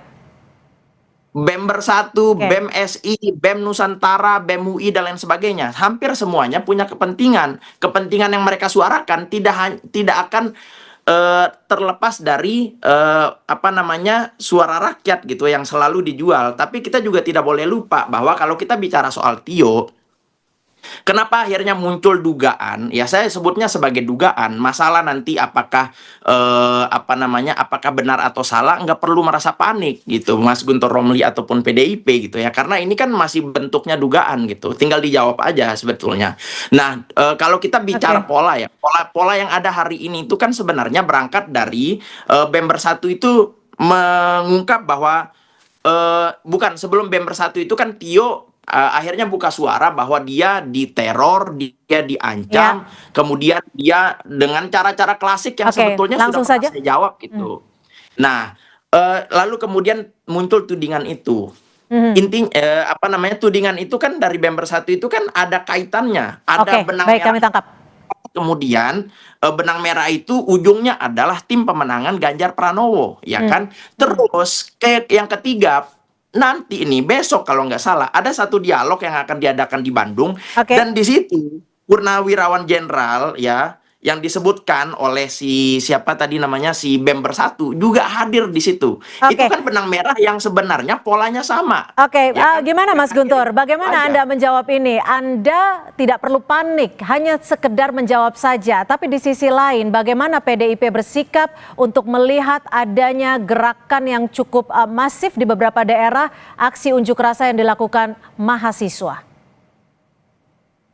BEM Bersatu, BEM SI, BEM Nusantara, BEM UI dan lain sebagainya, hampir semuanya punya kepentingan. Kepentingan yang mereka suarakan tidak akan terlepas dari suara rakyat gitu yang selalu dijual. Tapi kita juga tidak boleh lupa bahwa kalau kita bicara soal Tio, kenapa akhirnya muncul dugaan? Ya saya sebutnya sebagai dugaan. Masalah nanti apakah apakah benar atau salah, nggak perlu merasa panik gitu, Mas Guntur Romli ataupun PDIP gitu ya. Karena ini kan masih bentuknya dugaan gitu. Tinggal dijawab aja sebetulnya. Nah, kalau kita bicara pola ya, pola yang ada hari ini itu kan sebenarnya berangkat dari BEM Bersatu itu mengungkap bahwa sebelum BEM Bersatu itu kan Tio akhirnya buka suara bahwa dia diteror, dia diancam, kemudian dia dengan cara-cara klasik yang sebetulnya sudah pernah saya jawab gitu. Nah, lalu kemudian muncul tudingan itu. Intinya tudingan itu kan dari BEM Bersatu itu kan ada kaitannya, ada benang merah. Kami tangkap. Kemudian benang merah itu ujungnya adalah tim pemenangan Ganjar Pranowo, ya kan? Terus yang ketiga, nanti ini besok kalau nggak salah ada satu dialog yang akan diadakan di Bandung dan di situ Purnawirawan Jenderal ya yang disebutkan oleh si BEM Bersatu juga hadir di situ. Itu kan benang merah yang sebenarnya polanya sama. Gimana Mas Guntur? Bagaimana Anda menjawab ini? Anda tidak perlu panik, hanya sekedar menjawab saja. Tapi di sisi lain, bagaimana PDIP bersikap untuk melihat adanya gerakan yang cukup masif di beberapa daerah, aksi unjuk rasa yang dilakukan mahasiswa?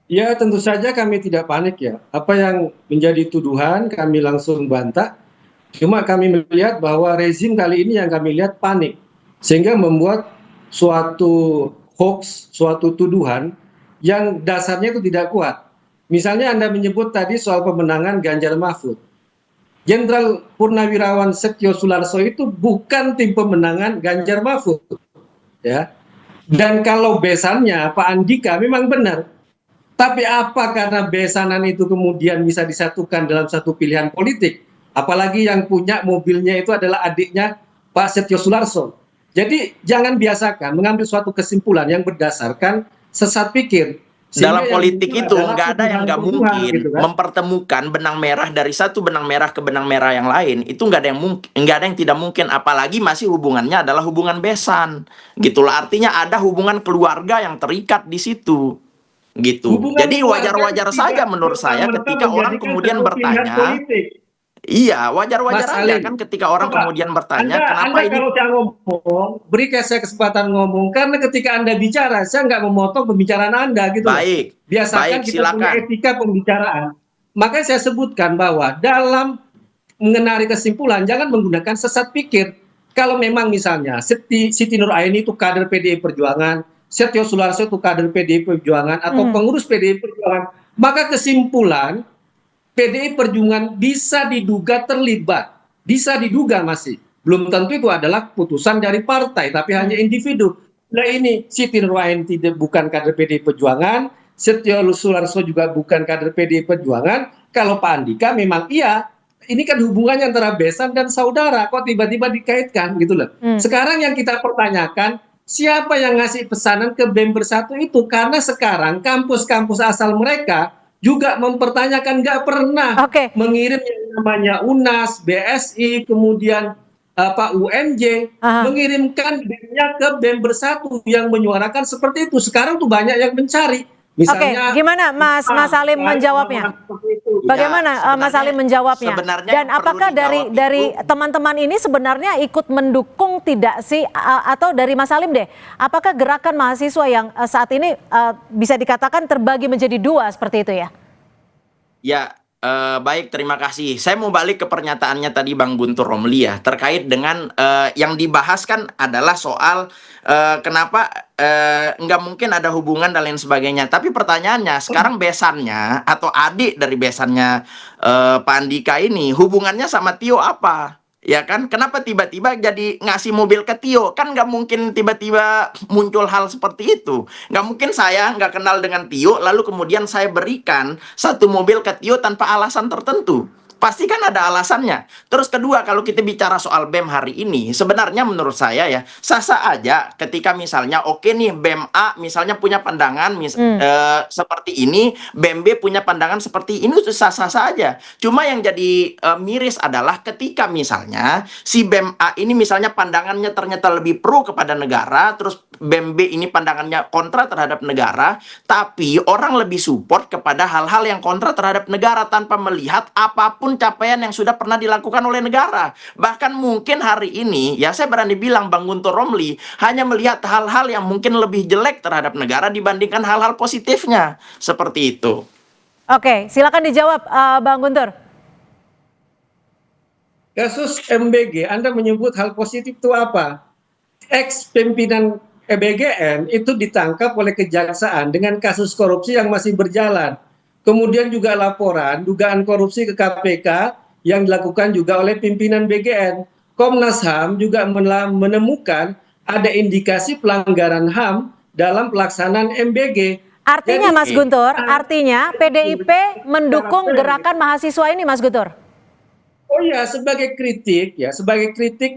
Ya tentu saja kami tidak panik ya. Apa yang menjadi tuduhan kami langsung bantah. Cuma kami melihat bahwa rezim kali ini yang kami lihat panik. Sehingga membuat suatu hoax, suatu tuduhan yang dasarnya itu tidak kuat. Misalnya Anda menyebut tadi soal pemenangan Ganjar Mahfud. Jenderal Purnawirawan Setio Sularso itu bukan tim pemenangan Ganjar Mahfud. Ya. Dan kalau besannya Pak Andika memang benar. Tapi apa karena besanan itu kemudian bisa disatukan dalam satu pilihan politik? Apalagi yang punya mobilnya itu adalah adiknya Pak Setio Sularso. Jadi jangan biasakan mengambil suatu kesimpulan yang berdasarkan sesat pikir. Dalam politik itu nggak ada yang nggak mungkin gitu kan? Mempertemukan benang merah dari satu benang merah ke benang merah yang lain. Itu nggak ada yang mungkin, nggak ada yang tidak mungkin. Apalagi masih hubungannya adalah hubungan besan. Gitulah artinya ada hubungan keluarga yang terikat di situ. Gitu. Jadi wajar-wajar saja menurut saya ketika orang kemudian bertanya. Iya, wajar-wajar aja kan ketika orang kemudian bertanya kenapa ini. Kalau saya ngomong, beri saya kesempatan ngomong karena ketika Anda bicara, saya nggak memotong pembicaraan Anda gitu. Baik. Biasakan kita punya etika pembicaraan. Makanya saya sebutkan bahwa dalam mengenari kesimpulan jangan menggunakan sesat pikir. Kalau memang misalnya Siti Nuraini itu kader PDI Perjuangan, Setio Sularso itu kader PDI Perjuangan atau pengurus PDI Perjuangan maka kesimpulan PDI Perjuangan bisa diduga terlibat, bisa diduga masih. Belum tentu itu adalah putusan dari partai, tapi hanya individu. Nah ini Siti Nurhayati bukan kader PDI Perjuangan, Setio Sularso juga bukan kader PDI Perjuangan. Kalau Pak Andika memang iya, ini kan hubungannya antara besan dan saudara, kok tiba-tiba dikaitkan gitu loh. Sekarang yang kita pertanyakan, siapa yang ngasih pesanan ke BEM Bersatu itu? Karena sekarang kampus-kampus asal mereka juga mempertanyakan, nggak pernah mengirim yang namanya UNAS, BSI, kemudian UNJ, mengirimkan BEM-nya ke BEM Bersatu yang menyuarakan seperti itu. Sekarang tuh banyak yang mencari. Misalnya, gimana Mas Salim menjawabnya? Bagaimana Mas Salim menjawabnya? Dan apakah dari teman-teman ini sebenarnya ikut mendukung tidak sih? Atau dari Mas Salim deh, apakah gerakan mahasiswa yang saat ini bisa dikatakan terbagi menjadi dua seperti itu ya? Ya, baik, terima kasih. Saya mau balik ke pernyataannya tadi Bang Guntur Romli ya, terkait dengan yang dibahas kan adalah soal kenapa nggak mungkin ada hubungan dan lain sebagainya. Tapi pertanyaannya, sekarang besannya atau adik dari besannya Pak Andika ini, hubungannya sama Tio apa? Ya kan, kenapa tiba-tiba jadi ngasih mobil ke Tio? Kan nggak mungkin tiba-tiba muncul hal seperti itu. Nggak mungkin saya nggak kenal dengan Tio, lalu kemudian saya berikan satu mobil ke Tio tanpa alasan tertentu. Pasti kan ada alasannya. Terus kedua, kalau kita bicara soal BEM hari ini, sebenarnya menurut saya ya, sah-sah aja ketika misalnya oke nih BEM A misalnya punya pandangan seperti ini, BEM B punya pandangan seperti ini, sah-sah saja. Cuma yang jadi miris adalah ketika misalnya si BEM A ini misalnya pandangannya ternyata lebih pro kepada negara, terus BEM B ini pandangannya kontra terhadap negara, tapi orang lebih support kepada hal-hal yang kontra terhadap negara tanpa melihat apapun capaian yang sudah pernah dilakukan oleh negara. Bahkan mungkin hari ini, ya saya berani bilang Bang Guntur Romli hanya melihat hal-hal yang mungkin lebih jelek terhadap negara dibandingkan hal-hal positifnya. Seperti itu. Oke, silakan dijawab Bang Guntur. Kasus MBG, Anda menyebut hal positif itu apa? Ex-pimpinan BGN itu ditangkap oleh kejaksaan dengan kasus korupsi yang masih berjalan. Kemudian juga laporan dugaan korupsi ke KPK yang dilakukan juga oleh pimpinan BGN. Komnas HAM juga menemukan ada indikasi pelanggaran HAM dalam pelaksanaan MBG. Artinya Mas Guntur, artinya PDIP mendukung gerakan mahasiswa ini Mas Guntur? Oh ya, sebagai kritik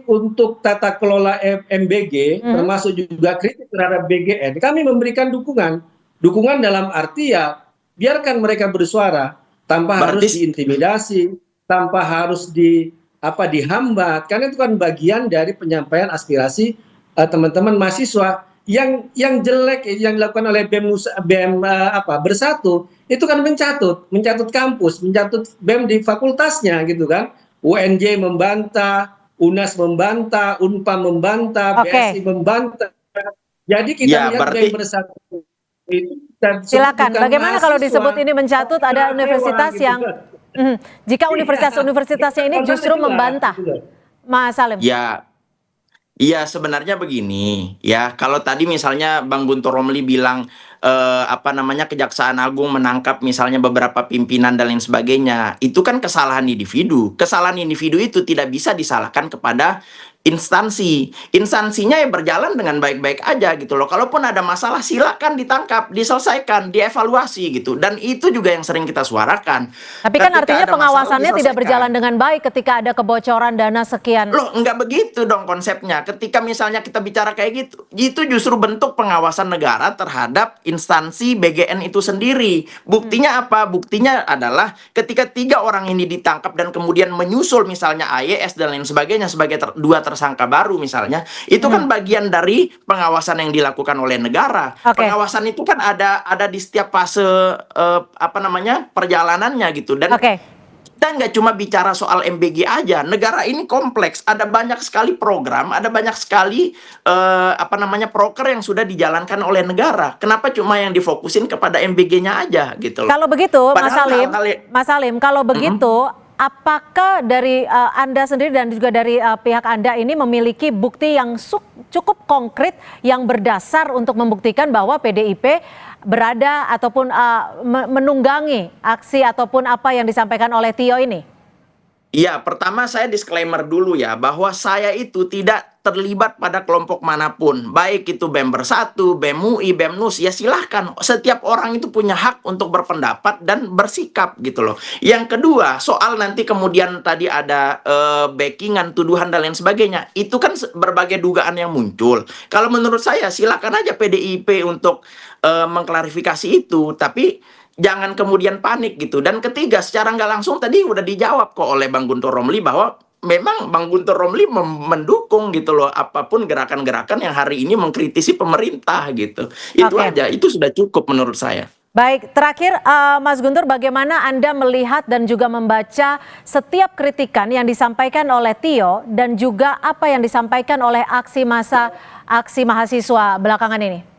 untuk tata kelola MBG, termasuk juga kritik terhadap BGN, kami memberikan dukungan dalam arti ya biarkan mereka bersuara tanpa harus diintimidasi, tanpa harus dihambat, karena itu kan bagian dari penyampaian aspirasi teman-teman mahasiswa. Yang jelek yang dilakukan oleh BEM Bersatu itu kan mencatut kampus, mencatut BEM di fakultasnya gitu kan. UNJ membantah, UNAS membantah, UNPAM membantah, BSI membantah. Jadi kita lihat BEM Bersatu itu. Silakan. Bagaimana kalau disebut ini mencatut ada universitas yang jika universitasnya ini justru membantah, Mas Salim? Iya, sebenarnya begini ya. Kalau tadi misalnya Bang Guntur Romli bilang Kejaksaan Agung menangkap misalnya beberapa pimpinan dan lain sebagainya, itu kan kesalahan individu. Kesalahan individu itu tidak bisa disalahkan kepada instansi. Instansinya ya berjalan dengan baik-baik aja gitu loh. Kalaupun ada masalah silakan ditangkap, diselesaikan, dievaluasi gitu. Dan itu juga yang sering kita suarakan. Tapi kan artinya pengawasannya tidak berjalan dengan baik ketika ada kebocoran dana sekian. Loh, enggak begitu dong konsepnya. Ketika misalnya kita bicara kayak gitu, itu justru bentuk pengawasan negara terhadap instansi BGN itu sendiri. Buktinya apa? Buktinya adalah ketika 3 orang ini ditangkap dan kemudian menyusul misalnya AYS dan lain sebagainya sebagai dua tersangka baru misalnya, itu kan bagian dari pengawasan yang dilakukan oleh negara. Pengawasan itu kan ada di setiap fase perjalanannya gitu. Dan kita nggak cuma bicara soal MBG aja, negara ini kompleks, ada banyak sekali program, ada banyak sekali proker yang sudah dijalankan oleh negara. Kenapa cuma yang difokusin kepada MBG-nya aja gitu loh. Kalau begitu Mas Salim, kalau begitu apakah dari Anda sendiri dan juga dari pihak Anda ini memiliki bukti yang cukup konkret yang berdasar untuk membuktikan bahwa PDIP berada ataupun menunggangi aksi ataupun apa yang disampaikan oleh Tio ini? Iya, pertama saya disclaimer dulu ya, bahwa saya itu tidak terlibat pada kelompok manapun. Baik itu BEM Bersatu, BEM UI, BEM NUS, ya silahkan. Setiap orang itu punya hak untuk berpendapat dan bersikap gitu loh. Yang kedua, soal nanti kemudian tadi ada backingan, tuduhan dan lain sebagainya. Itu kan berbagai dugaan yang muncul. Kalau menurut saya silakan aja PDIP untuk mengklarifikasi itu, tapi jangan kemudian panik gitu. Dan ketiga, secara nggak langsung tadi udah dijawab kok oleh Bang Guntur Romli bahwa memang Bang Guntur Romli mendukung gitu loh apapun gerakan-gerakan yang hari ini mengkritisi pemerintah gitu. Itu aja, itu sudah cukup menurut saya. Baik, terakhir Mas Guntur, bagaimana Anda melihat dan juga membaca setiap kritikan yang disampaikan oleh Tio dan juga apa yang disampaikan oleh aksi mahasiswa belakangan ini?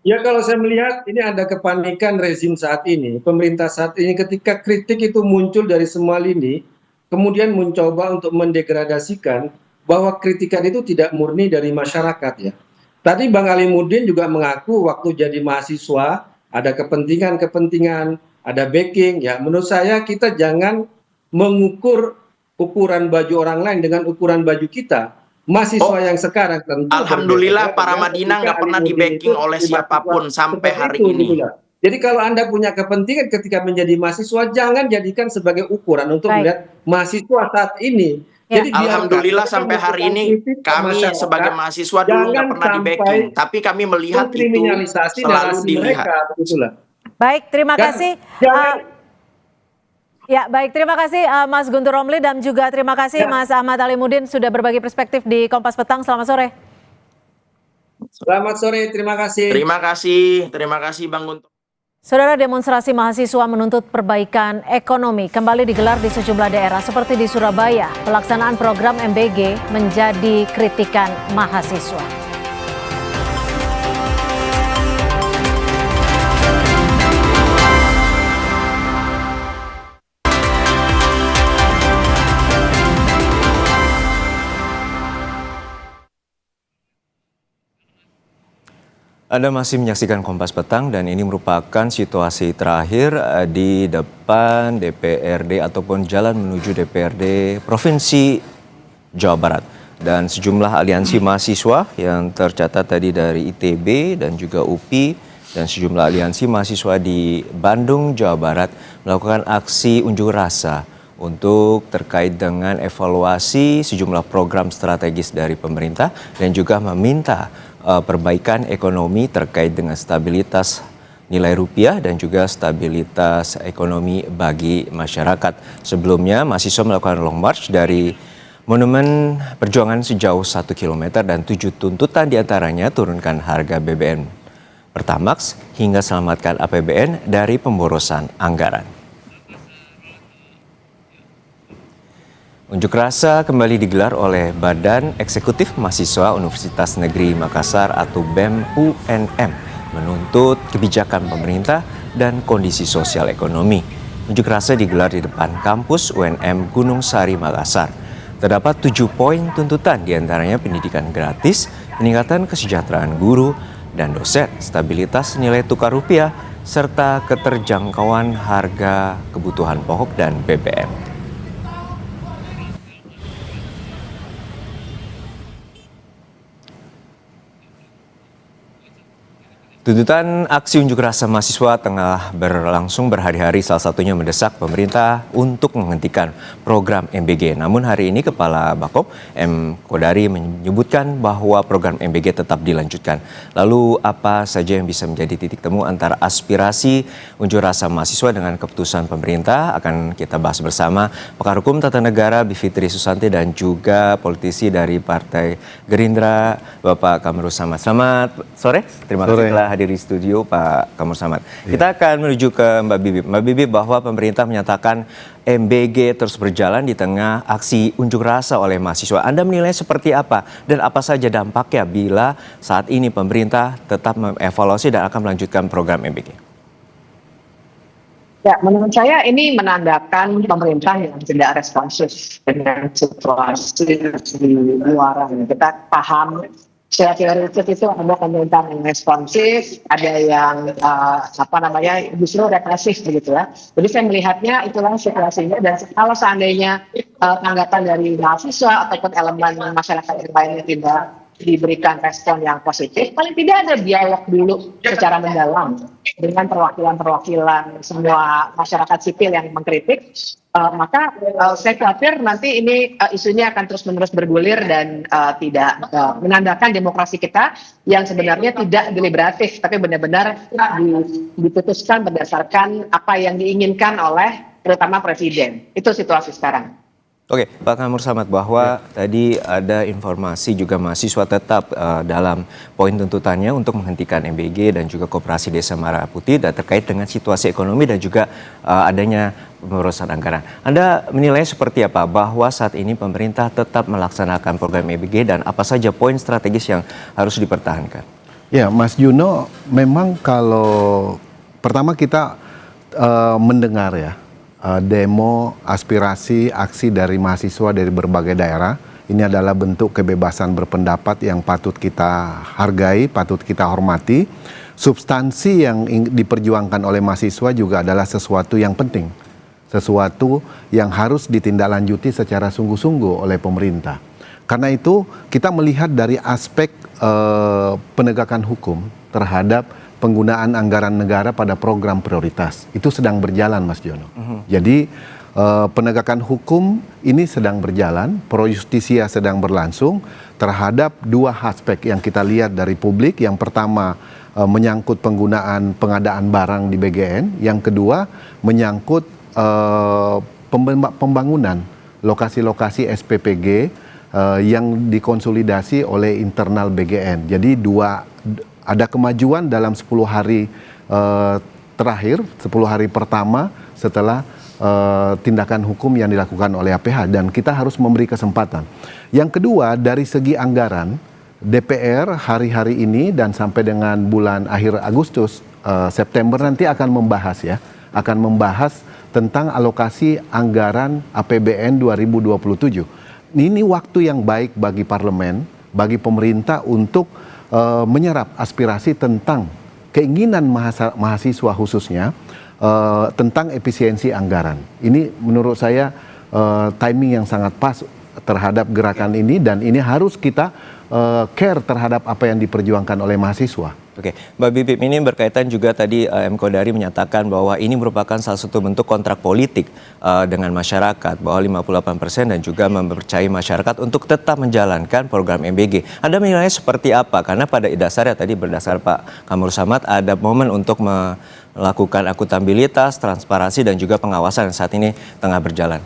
Ya, kalau saya melihat ini ada kepanikan rezim saat ini, pemerintah saat ini ketika kritik itu muncul dari semua lini, kemudian mencoba untuk mendegradasikan bahwa kritikan itu tidak murni dari masyarakat ya. Tadi Bang Alimuddin juga mengaku waktu jadi mahasiswa ada kepentingan-kepentingan, ada backing ya. Menurut saya kita jangan mengukur ukuran baju orang lain dengan ukuran baju kita. Mahasiswa yang sekarang tentu alhamdulillah para Madinah nggak pernah di-backing oleh siapapun sampai hari ini. Jadi kalau Anda punya kepentingan ketika menjadi mahasiswa, jangan jadikan sebagai ukuran untuk melihat mahasiswa saat ini. Ya. Jadi alhamdulillah sampai hari ini kami sebagai mahasiswa dulu nggak pernah di-backing, tapi kami melihat itu selalu dilihat. Baik, terima kasih. Ya, baik, terima kasih Mas Guntur Romli dan juga terima kasih Mas Ahmad Alimuddin sudah berbagi perspektif di Kompas Petang. Selamat sore. Selamat sore, terima kasih. Terima kasih Bang Guntur. Saudara, demonstrasi mahasiswa menuntut perbaikan ekonomi kembali digelar di sejumlah daerah seperti di Surabaya. Pelaksanaan program MBG menjadi kritikan mahasiswa. Anda masih menyaksikan Kompas Petang dan ini merupakan situasi terakhir di depan DPRD ataupun jalan menuju DPRD Provinsi Jawa Barat. Dan sejumlah aliansi mahasiswa yang tercatat tadi dari ITB dan juga UPI dan sejumlah aliansi mahasiswa di Bandung, Jawa Barat melakukan aksi unjuk rasa untuk terkait dengan evaluasi sejumlah program strategis dari pemerintah dan juga meminta perbaikan ekonomi terkait dengan stabilitas nilai rupiah dan juga stabilitas ekonomi bagi masyarakat. Sebelumnya, mahasiswa melakukan long march dari Monumen Perjuangan sejauh 1 km dan 7 tuntutan diantaranya turunkan harga BBM Pertamax hingga selamatkan APBN dari pemborosan anggaran. Unjuk rasa kembali digelar oleh Badan Eksekutif Mahasiswa Universitas Negeri Makassar atau BEM UNM menuntut kebijakan pemerintah dan kondisi sosial ekonomi. Unjuk rasa digelar di depan kampus UNM Gunung Sari Makassar. Terdapat 7 poin tuntutan diantaranya pendidikan gratis, peningkatan kesejahteraan guru dan dosen, stabilitas nilai tukar rupiah, serta keterjangkauan harga kebutuhan pokok dan BBM. Tuntutan aksi unjuk rasa mahasiswa tengah berlangsung berhari-hari, salah satunya mendesak pemerintah untuk menghentikan program MBG. Namun hari ini Kepala Bakop M. Kodari menyebutkan bahwa program MBG tetap dilanjutkan. Lalu apa saja yang bisa menjadi titik temu antara aspirasi unjuk rasa mahasiswa dengan keputusan pemerintah? Akan kita bahas bersama pakar hukum tata negara Bivitri Susanti dan juga politisi dari Partai Gerindra Bapak Kamrus Samad. Selamat sore, terima kasih telah hadir di studio Pak Kamrus Samad. Kita akan menuju ke Mbak Bibi. Mbak Bibi, bahwa pemerintah menyatakan MBG terus berjalan di tengah aksi unjuk rasa oleh mahasiswa. Anda menilai seperti apa dan apa saja dampaknya bila saat ini pemerintah tetap mengevaluasi dan akan melanjutkan program MBG? Ya, menurut saya ini menandakan pemerintah yang tidak responsif dengan situasi di luar. Kita paham Prioritas itu ada pemerintahan yang responsif, ada yang justru represif begitu ya. Jadi saya melihatnya itulah situasinya, dan kalau seandainya tanggapan dari mahasiswa ataupun elemen masyarakat yang lainnya tidak diberikan respon yang positif, paling tidak ada dialog dulu secara mendalam dengan perwakilan-perwakilan semua masyarakat sipil yang mengkritik, maka saya khawatir nanti ini isunya akan terus-menerus bergulir dan tidak menandakan demokrasi kita yang sebenarnya tidak deliberatif, tapi benar-benar diputuskan berdasarkan apa yang diinginkan oleh terutama presiden. Itu situasi sekarang. Oke, Pak Kamur Samad, bahwa tadi ada informasi juga mahasiswa tetap dalam poin tuntutannya untuk menghentikan MBG dan juga Koperasi Desa Merah Putih dan terkait dengan situasi ekonomi dan juga adanya pemborosan anggaran. Anda menilai seperti apa bahwa saat ini pemerintah tetap melaksanakan program MBG dan apa saja poin strategis yang harus dipertahankan? Ya, Mas Juno, memang kalau pertama kita mendengar ya, demo, aspirasi, aksi dari mahasiswa dari berbagai daerah. Ini adalah bentuk kebebasan berpendapat yang patut kita hargai, patut kita hormati. Substansi yang diperjuangkan oleh mahasiswa juga adalah sesuatu yang penting. Sesuatu yang harus ditindaklanjuti secara sungguh-sungguh oleh pemerintah. Karena itu kita melihat dari aspek penegakan hukum terhadap penggunaan anggaran negara pada program prioritas. Itu sedang berjalan, Mas Jono. Jadi penegakan hukum ini sedang berjalan, pro justisia sedang berlangsung terhadap dua aspek yang kita lihat dari publik. Yang pertama menyangkut penggunaan pengadaan barang di BGN, yang kedua menyangkut pembangunan lokasi-lokasi SPPG yang dikonsolidasi oleh internal BGN. Jadi ada kemajuan dalam 10 hari terakhir, 10 hari pertama setelah tindakan hukum yang dilakukan oleh APH, dan kita harus memberi kesempatan. Yang kedua, dari segi anggaran, DPR hari-hari ini dan sampai dengan bulan akhir Agustus, September nanti akan membahas tentang alokasi anggaran APBN 2027. Ini waktu yang baik bagi parlemen, bagi pemerintah untuk menyerap aspirasi tentang keinginan mahasiswa khususnya tentang efisiensi anggaran. Ini menurut saya timing yang sangat pas terhadap gerakan ini, dan ini harus kita care terhadap apa yang diperjuangkan oleh mahasiswa. Oke, Mbak Bibip, ini berkaitan juga tadi M. Kodari menyatakan bahwa ini merupakan salah satu bentuk kontrak politik dengan masyarakat, bahwa 58% dan juga mempercayai masyarakat untuk tetap menjalankan program MBG. Anda menilainya seperti apa? Karena pada dasarnya tadi berdasar Pak Kamur Samad ada momen untuk melakukan akuntabilitas, transparansi dan juga pengawasan yang saat ini tengah berjalan.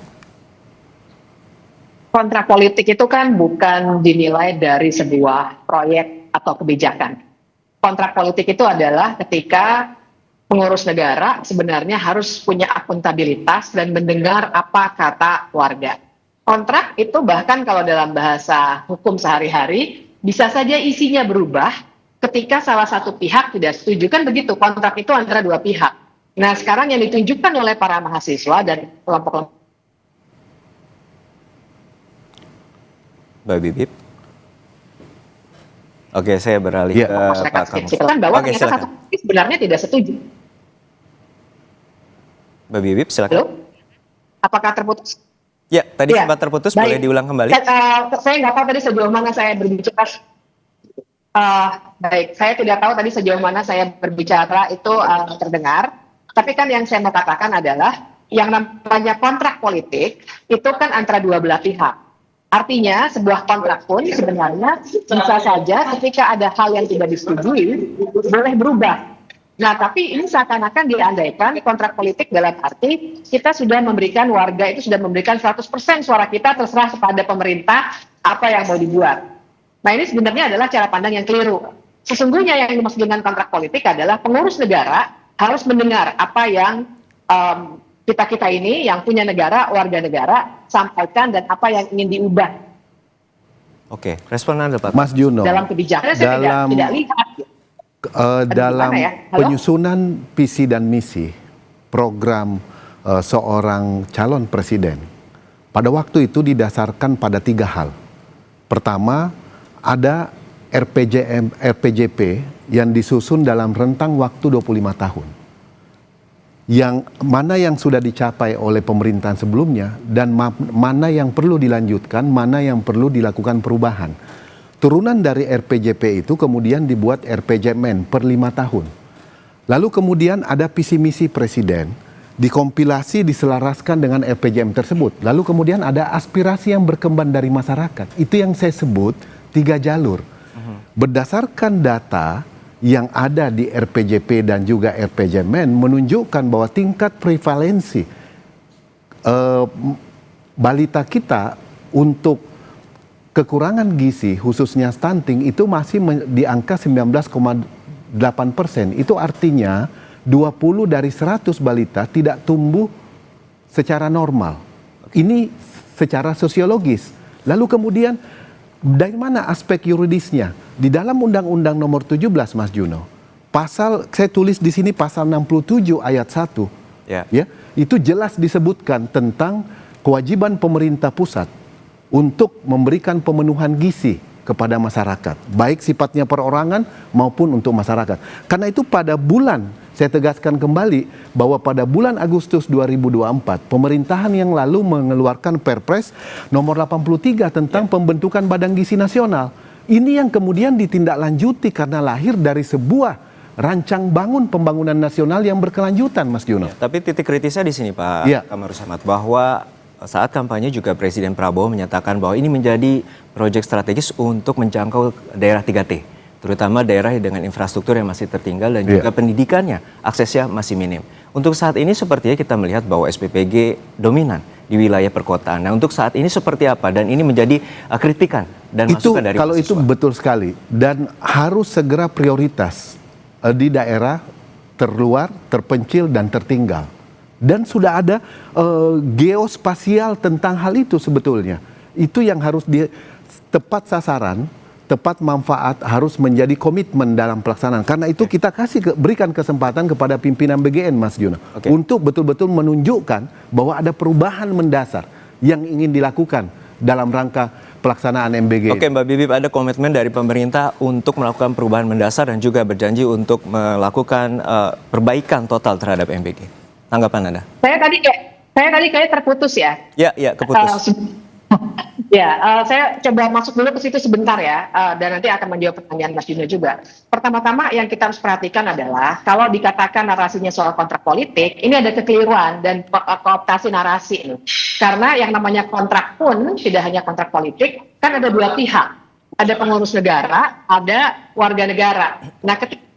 Kontrak politik itu kan bukan dinilai dari sebuah proyek atau kebijakan. Kontrak politik itu adalah ketika pengurus negara sebenarnya harus punya akuntabilitas dan mendengar apa kata warga. Kontrak itu bahkan kalau dalam bahasa hukum sehari-hari bisa saja isinya berubah ketika salah satu pihak tidak setuju. Kan begitu, kontrak itu antara dua pihak. Nah, sekarang yang ditunjukkan oleh para mahasiswa dan kelompok-kelompok. Mbak Bibip. Oke, saya beralih ke Pak Kamur. Kan bahwa ternyata satu sebenarnya tidak setuju. Mbak Bibip, silakan. Halo? Apakah terputus? Ya, tadi sempat terputus, boleh diulang kembali? Saya nggak tahu tadi sejauh mana saya berbicara. Baik, saya tidak tahu tadi sejauh mana saya berbicara itu terdengar. Tapi kan yang saya mau katakan adalah yang namanya kontrak politik itu kan antara dua belah pihak. Artinya sebuah kontrak pun sebenarnya bisa saja ketika ada hal yang tidak disetujui boleh berubah. Nah, tapi ini seakan-akan diandaikan kontrak politik dalam arti kita sudah memberikan, warga itu sudah memberikan 100% suara kita terserah kepada pemerintah apa yang mau dibuat. Nah, ini sebenarnya adalah cara pandang yang keliru. Sesungguhnya yang dimaksud dengan kontrak politik adalah pengurus negara harus mendengar apa yang kita ini yang punya negara, warga negara sampaikan dan apa yang ingin diubah. Oke, respon Anda Pak. Mas Juno, dalam kebijakan saya tidak lihat. Dalam penyusunan visi dan misi program seorang calon presiden, pada waktu itu didasarkan pada 3 hal. Pertama, ada RPJP yang disusun dalam rentang waktu 25 tahun. Yang mana yang sudah dicapai oleh pemerintahan sebelumnya dan mana yang perlu dilanjutkan, mana yang perlu dilakukan perubahan. Turunan dari RPJP itu kemudian dibuat RPJMN per 5 tahun. Lalu kemudian ada visi misi presiden, dikompilasi, diselaraskan dengan RPJM tersebut. Lalu kemudian ada aspirasi yang berkembang dari masyarakat. Itu yang saya sebut 3 jalur. Berdasarkan data yang ada di RPJP dan juga RPJMN menunjukkan bahwa tingkat prevalensi balita kita untuk kekurangan gizi khususnya stunting itu masih di angka 19,8%. Itu artinya 20 dari 100 balita tidak tumbuh secara normal. Ini secara sosiologis. Lalu kemudian dari mana aspek yuridisnya? Di dalam Undang-Undang Nomor 17, Mas Juno, pasal saya tulis di sini pasal 67 ayat 1. Ya, itu jelas disebutkan tentang kewajiban pemerintah pusat untuk memberikan pemenuhan gizi kepada masyarakat, baik sifatnya perorangan maupun untuk masyarakat. Karena itu pada bulan, saya tegaskan kembali bahwa pada bulan Agustus 2024, pemerintahan yang lalu mengeluarkan Perpres nomor 83 tentang pembentukan Badan Gizi Nasional. Ini yang kemudian ditindaklanjuti karena lahir dari sebuah rancang bangun pembangunan nasional yang berkelanjutan, Mas Juno. Tapi titik kritisnya di sini, Pak Kamarus Samad, bahwa saat kampanye juga Presiden Prabowo menyatakan bahwa ini menjadi proyek strategis untuk menjangkau daerah 3T, terutama daerah dengan infrastruktur yang masih tertinggal dan juga pendidikannya, aksesnya masih minim. Untuk saat ini sepertinya kita melihat bahwa SPPG dominan di wilayah perkotaan. Nah, untuk saat ini seperti apa? Dan ini menjadi kritikan dan masukan dari kalau mahasiswa. itu betul sekali dan harus segera prioritas di daerah terluar, terpencil dan tertinggal. Dan sudah ada geospasial tentang hal itu sebetulnya. Itu yang harus tepat sasaran, tepat manfaat harus menjadi komitmen dalam pelaksanaan. Karena itu kita berikan kesempatan kepada pimpinan BGN, Mas Juno, untuk betul-betul menunjukkan bahwa ada perubahan mendasar yang ingin dilakukan dalam rangka pelaksanaan MBG. Oke, Mbak Bibip, ada komitmen dari pemerintah untuk melakukan perubahan mendasar dan juga berjanji untuk melakukan perbaikan total terhadap MBG. Tanggapan Anda? Saya tadi kayak terputus ya. Ya, keputus. Saya coba masuk dulu ke situ sebentar ya, dan nanti akan menjawab pertanyaan Mas Juno juga. Pertama-tama yang kita harus perhatikan adalah kalau dikatakan narasinya soal kontrak politik, ini ada kekeliruan dan kooptasi narasi. Karena yang namanya kontrak pun tidak hanya kontrak politik, kan ada dua pihak. Ada pengurus negara, ada warga negara. Nah, ketika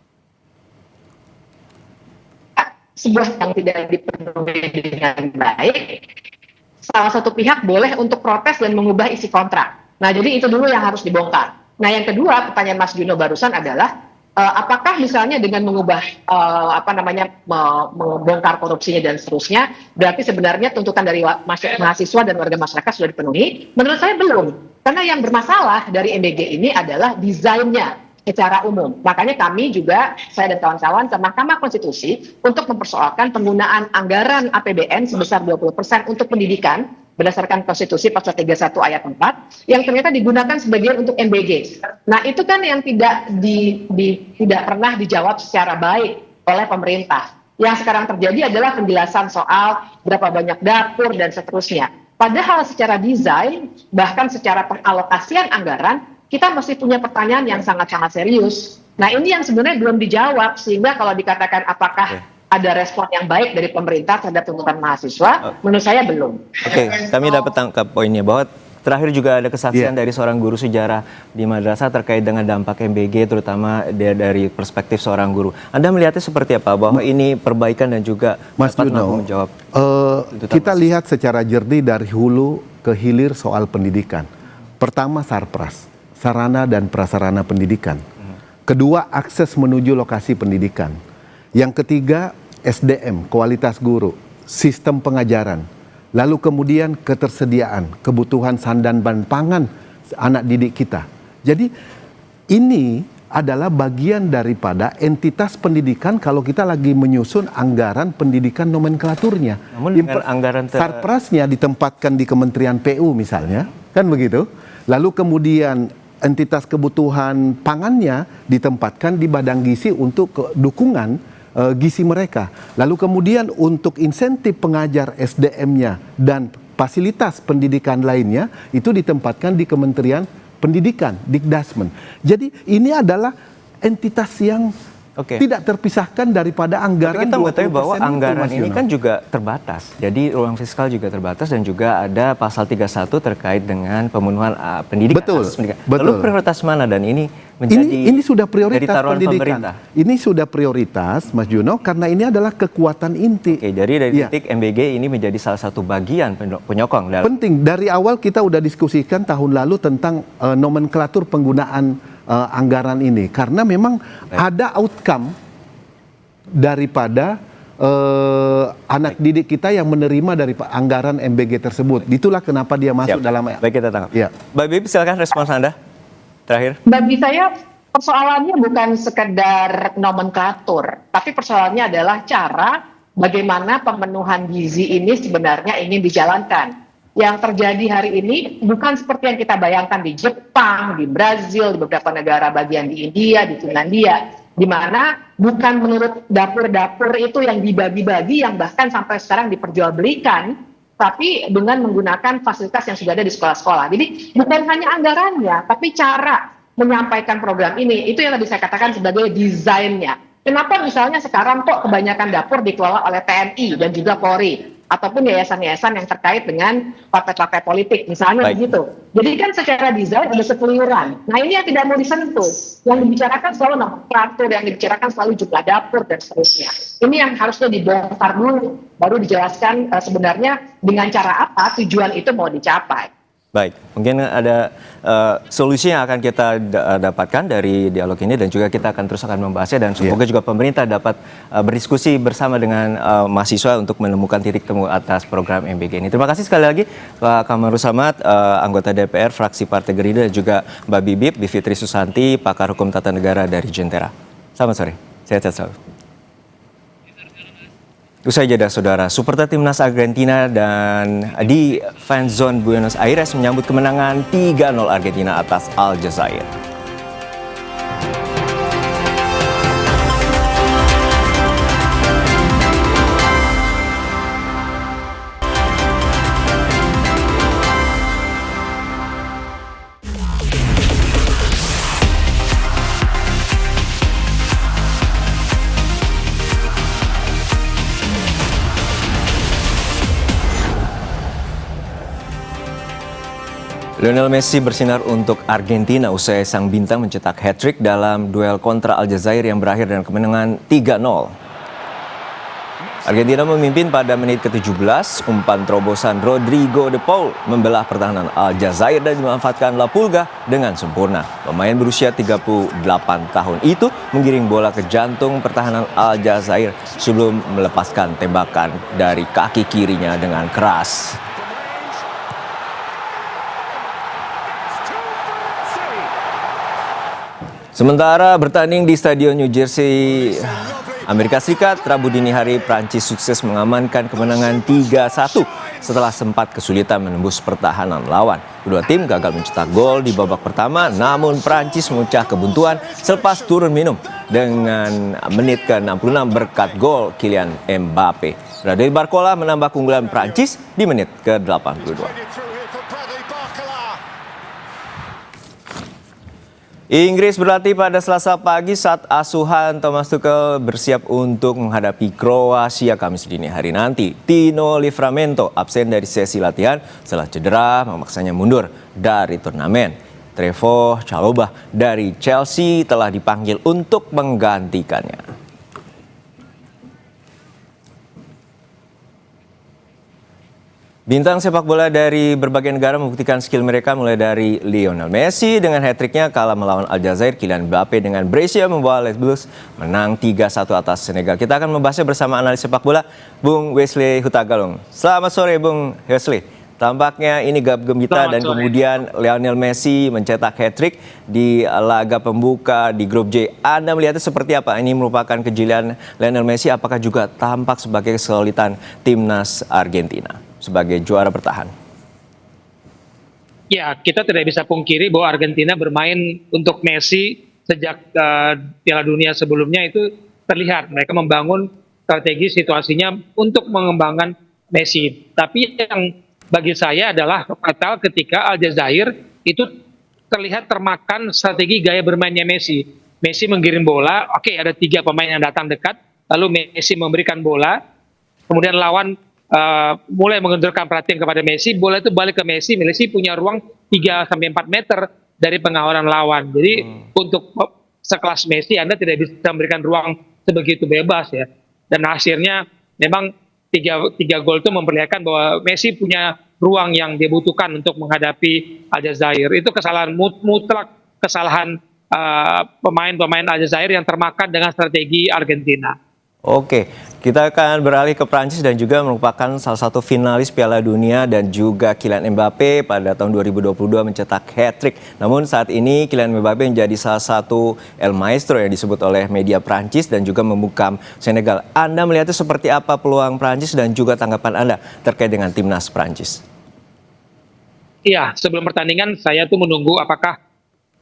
sebuah yang tidak dipenuhi dengan baik, salah satu pihak boleh untuk protes dan mengubah isi kontrak. Nah, jadi itu dulu yang harus dibongkar. Nah, yang kedua, pertanyaan Mas Juno barusan adalah apakah misalnya dengan mengubah membongkar korupsinya dan seterusnya, berarti sebenarnya tuntutan dari mahasiswa dan warga masyarakat sudah dipenuhi? Menurut saya belum. Karena yang bermasalah dari MBG ini adalah desainnya secara umum. Makanya kami juga, saya dan kawan-kawan ke Mahkamah Konstitusi untuk mempersoalkan penggunaan anggaran APBN sebesar 20% untuk pendidikan berdasarkan Konstitusi Pasal 31 ayat 4 yang ternyata digunakan sebagian untuk MBG. Nah, itu kan yang tidak pernah dijawab secara baik oleh pemerintah. Yang sekarang terjadi adalah penjelasan soal berapa banyak dapur dan seterusnya. Padahal secara desain, bahkan secara pengalokasian anggaran, kita masih punya pertanyaan yang sangat-sangat serius. Nah, ini yang sebenarnya belum dijawab, sehingga kalau dikatakan apakah ada respon yang baik dari pemerintah terhadap tuntutan mahasiswa, menurut saya belum. Oke, kami dapat tangkap poinnya bahwa terakhir juga ada kesaksian dari seorang guru sejarah di madrasah terkait dengan dampak MBG, terutama dari perspektif seorang guru. Anda melihatnya seperti apa? Bahwa ini perbaikan dan juga Mas Juno, menjawab. Kita lihat secara jernih dari hulu ke hilir soal pendidikan. Pertama, Sarpras, sarana dan prasarana pendidikan. Kedua, akses menuju lokasi pendidikan. Yang ketiga, SDM, kualitas guru, sistem pengajaran. Lalu kemudian ketersediaan, kebutuhan sandan dan pangan anak didik kita. Jadi ini adalah bagian daripada entitas pendidikan kalau kita lagi menyusun anggaran pendidikan nomenklaturnya. Namun dengan anggaran Sarprasnya ditempatkan di Kementerian PU misalnya, kan begitu. Lalu kemudian entitas kebutuhan pangannya ditempatkan di badan gizi untuk dukungan gizi mereka. Lalu kemudian untuk insentif pengajar SDM-nya dan fasilitas pendidikan lainnya itu ditempatkan di Kementerian Pendidikan, Dikdasmen. Jadi ini adalah entitas yang tidak terpisahkan daripada anggaran. Tapi kita mengetahui bahwa 20% anggaran itu, ini kan juga terbatas. Jadi ruang fiskal juga terbatas dan juga ada pasal 31 terkait dengan pemenuhan pendidikan. Betul. Lalu prioritas mana dan ini menjadi ini sudah prioritas dari taruhan pendidikan. pemerintah? Ini sudah prioritas, Mas Juno, karena ini adalah kekuatan inti. Oke, jadi dari titik MBG ini menjadi salah satu bagian penyokong. Penting, dari awal kita udah diskusikan tahun lalu tentang nomenklatur penggunaan anggaran ini. Karena memang ada outcome daripada anak didik kita yang menerima dari anggaran MBG tersebut. Itulah kenapa dia masuk dalam... Baik, kita tangkap. Ya. Mbak Bibi, silakan respons Anda. Terakhir. Bagi saya persoalannya bukan sekedar nomenklatur, tapi persoalannya adalah cara bagaimana pemenuhan gizi ini sebenarnya ingin dijalankan. Yang terjadi hari ini bukan seperti yang kita bayangkan di Jepang, di Brazil, di beberapa negara bagian di India, di Finlandia, di mana bukan menurut dapur-dapur itu yang dibagi-bagi, yang bahkan sampai sekarang diperjualbelikan, tapi dengan menggunakan fasilitas yang sudah ada di sekolah-sekolah. Jadi bukan hanya anggarannya, tapi cara menyampaikan program ini, itu yang tadi saya katakan sebagai desainnya. Kenapa misalnya sekarang kok kebanyakan dapur dikelola oleh TNI dan juga Polri, ataupun yayasan-yayasan yang terkait dengan partai-partai politik, misalnya begitu. Jadi kan secara desain ada sekeliruan. Nah ini yang tidak mau disentuh. Yang dibicarakan selalu nomenklatur, yang dibicarakan selalu jumlah dapur dan seterusnya. Ini yang harusnya dibongkar dulu, baru dijelaskan sebenarnya dengan cara apa tujuan itu mau dicapai. Baik, mungkin ada solusi yang akan kita dapatkan dari dialog ini dan juga kita akan terus akan membahasnya dan semoga juga pemerintah dapat berdiskusi bersama dengan mahasiswa untuk menemukan titik temu atas program MBG ini. Terima kasih sekali lagi Pak Kamarul Samad, anggota DPR fraksi Partai Gerindra dan juga Mbak Bibip, Bivitri Susanti, pakar hukum tata negara dari Jentera. Selamat sore, sehat-sehat selalu. Usai jeda saudara, supporter timnas Argentina dan di fan zone Buenos Aires menyambut kemenangan 3-0 Argentina atas Aljazair. Lionel Messi bersinar untuk Argentina usai sang bintang mencetak hat-trick dalam duel kontra Aljazair yang berakhir dengan kemenangan 3-0. Argentina memimpin pada menit ke-17, umpan terobosan Rodrigo de Paul membelah pertahanan Aljazair dan dimanfaatkan La Pulga dengan sempurna. Pemain berusia 38 tahun itu menggiring bola ke jantung pertahanan Aljazair sebelum melepaskan tembakan dari kaki kirinya dengan keras. Sementara bertanding di Stadion New Jersey, Amerika Serikat, Rabu dini hari Prancis sukses mengamankan kemenangan 3-1 setelah sempat kesulitan menembus pertahanan lawan. Kedua tim gagal mencetak gol di babak pertama, namun Prancis memecah kebuntuan selepas turun minum dengan menit ke-66 berkat gol Kylian Mbappe. Radel Barcola menambah keunggulan Prancis di menit ke-82. Inggris berlatih pada Selasa pagi saat asuhan Thomas Tuchel bersiap untuk menghadapi Kroasia Kamis dini hari nanti. Tino Livramento absen dari sesi latihan setelah cedera memaksanya mundur dari turnamen. Trevoh Chalobah dari Chelsea telah dipanggil untuk menggantikannya. Bintang sepak bola dari berbagai negara membuktikan skill mereka mulai dari Lionel Messi dengan hat-tricknya kalah melawan Aljazair, Kylian Mbappe dengan Brescia membawa Les Blues menang 3-1 atas Senegal. Kita akan membahasnya bersama analis sepak bola Bung Wesley Hutagalung. Selamat sore Bung Wesley. Tampaknya ini gap gembita dan kemudian Lionel Messi mencetak hat-trick di laga pembuka di grup J. Anda melihatnya seperti apa? Ini merupakan kejelian Lionel Messi, apakah juga tampak sebagai kesulitan timnas Argentina sebagai juara bertahan? Ya, kita tidak bisa pungkiri bahwa Argentina bermain untuk Messi sejak Piala Dunia sebelumnya itu terlihat mereka membangun strategi situasinya untuk mengembangkan Messi. Tapi yang bagi saya adalah fatal ketika Aljazair itu terlihat termakan strategi gaya bermainnya Messi. Messi menggiring bola, oke, ada 3 pemain yang datang dekat, lalu Messi memberikan bola, kemudian lawan mulai mengendurkan perhatian kepada Messi, bola itu balik ke Messi, Messi punya ruang 3-4 meter dari pengawalan lawan. Jadi untuk sekelas Messi Anda tidak bisa memberikan ruang sebegitu bebas ya. Dan hasilnya memang 3 gol itu memperlihatkan bahwa Messi punya ruang yang dibutuhkan untuk menghadapi Aljazair. Itu kesalahan mutlak, kesalahan pemain-pemain Aljazair yang termakan dengan strategi Argentina. Oke, kita akan beralih ke Prancis dan juga merupakan salah satu finalis Piala Dunia dan juga Kylian Mbappe pada tahun 2022 mencetak hat-trick. Namun saat ini Kylian Mbappe menjadi salah satu El Maestro yang disebut oleh media Prancis dan juga membungkam Senegal. Anda melihatnya seperti apa peluang Prancis dan juga tanggapan Anda terkait dengan timnas Prancis? Iya, sebelum pertandingan saya tuh menunggu apakah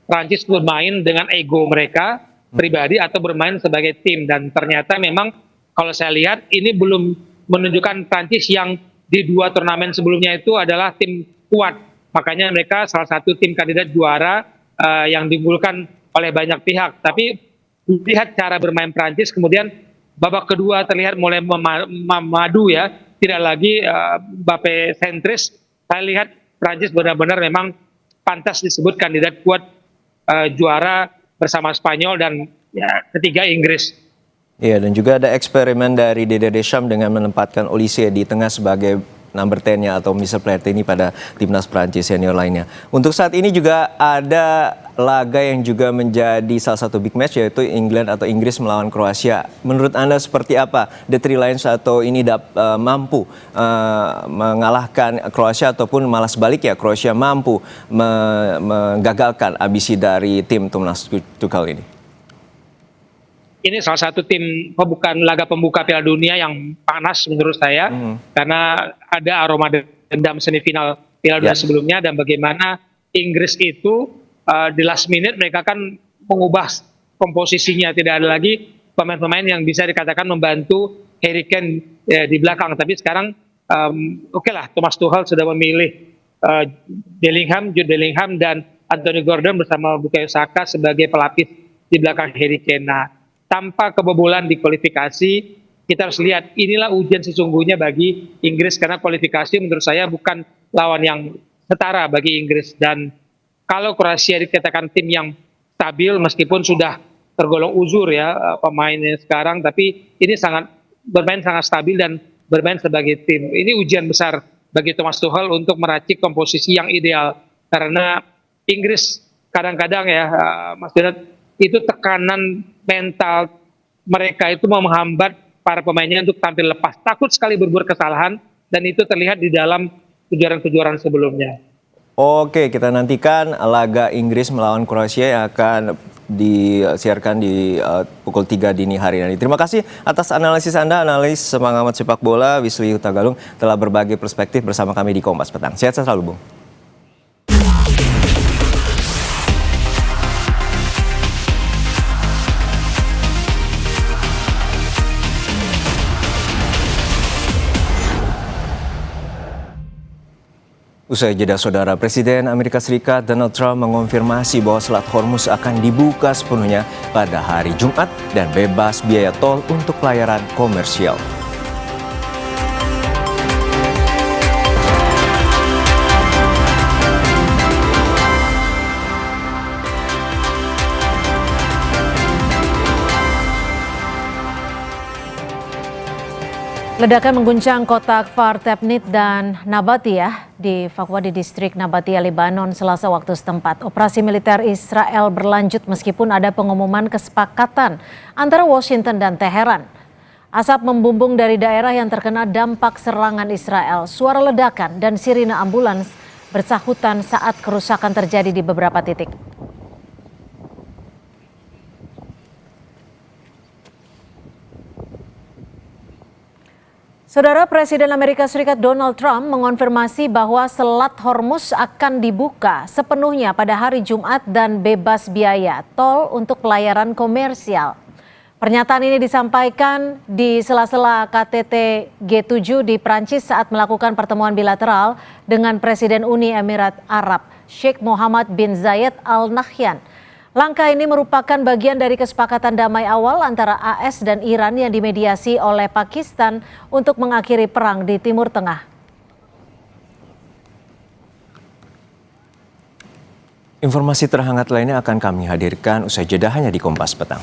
Prancis bermain dengan ego mereka pribadi atau bermain sebagai tim, dan ternyata memang kalau saya lihat ini belum menunjukkan Prancis yang di 2 turnamen sebelumnya itu adalah tim kuat, makanya mereka salah satu tim kandidat juara yang diunggulkan oleh banyak pihak. Tapi lihat cara bermain Prancis, kemudian babak kedua terlihat mulai memadu ya, tidak lagi Mbappe sentris. Saya lihat Prancis benar-benar memang pantas disebut kandidat kuat juara bersama Spanyol dan ya, ketiga Inggris. Iya, dan juga ada eksperimen dari Didier Deschamps dengan menempatkan Olise di tengah sebagai number 10-nya atau Mr. Player ini pada timnas Prancis senior lainnya. Untuk saat ini juga ada laga yang juga menjadi salah satu big match, yaitu England atau Inggris melawan Kroasia. Menurut Anda seperti apa The Three Lions atau ini mampu mengalahkan Kroasia ataupun malah sebaliknya Kroasia mampu menggagalkan ambisi dari tim Thomas Tuchel ini? Ini salah satu tim laga pembuka Piala Dunia yang panas menurut saya, karena ada aroma dendam semifinal Piala Dunia sebelumnya, dan bagaimana Inggris itu di last minute mereka kan mengubah komposisinya, tidak ada lagi pemain-pemain yang bisa dikatakan membantu Harry Kane di belakang. Tapi sekarang oke lah, Thomas Tuchel sudah memilih Jude Bellingham dan Anthony Gordon bersama Bukayo Saka sebagai pelapis di belakang Harry Kane. Nah, tanpa kebobolan di kualifikasi, kita harus lihat inilah ujian sesungguhnya bagi Inggris, karena kualifikasi menurut saya bukan lawan yang setara bagi Inggris. Dan kalau Kroasia dikatakan tim yang stabil meskipun sudah tergolong uzur ya pemainnya sekarang, tapi ini bermain sangat stabil dan bermain sebagai tim. Ini ujian besar bagi Thomas Tuchel untuk meracik komposisi yang ideal, karena Inggris kadang-kadang ya Mas Donat, itu tekanan mental mereka itu mau menghambat para pemainnya untuk tampil lepas, takut sekali berbuat kesalahan, dan itu terlihat di dalam kejuaraan-kejuaraan sebelumnya. Oke, kita nantikan laga Inggris melawan Kroasia yang akan disiarkan di pukul 3 dini hari nanti. Terima kasih atas analisis Anda, analis pengamat sepak bola Wisli Hutagalung, telah berbagi perspektif bersama kami di Kompas Petang. Sehat selalu, Bung. Usai jeda saudara, Presiden Amerika Serikat Donald Trump mengonfirmasi bahwa Selat Hormuz akan dibuka sepenuhnya pada hari Jumat dan bebas biaya tol untuk pelayaran komersial. Ledakan mengguncang kota Kfar Tebnit dan Nabatiyah di Fakwa di distrik Nabatiyah, Lebanon, Selasa waktu setempat. Operasi militer Israel berlanjut meskipun ada pengumuman kesepakatan antara Washington dan Teheran. Asap membumbung dari daerah yang terkena dampak serangan Israel. Suara ledakan dan sirine ambulans bersahutan saat kerusakan terjadi di beberapa titik. Saudara, Presiden Amerika Serikat Donald Trump mengonfirmasi bahwa Selat Hormuz akan dibuka sepenuhnya pada hari Jumat dan bebas biaya tol untuk pelayaran komersial. Pernyataan ini disampaikan di sela-sela KTT G7 di Prancis saat melakukan pertemuan bilateral dengan Presiden Uni Emirat Arab, Sheikh Mohammed bin Zayed Al Nahyan. Langkah ini merupakan bagian dari kesepakatan damai awal antara AS dan Iran yang dimediasi oleh Pakistan untuk mengakhiri perang di Timur Tengah. Informasi terhangat lainnya akan kami hadirkan usai jeda hanya di Kompas Petang.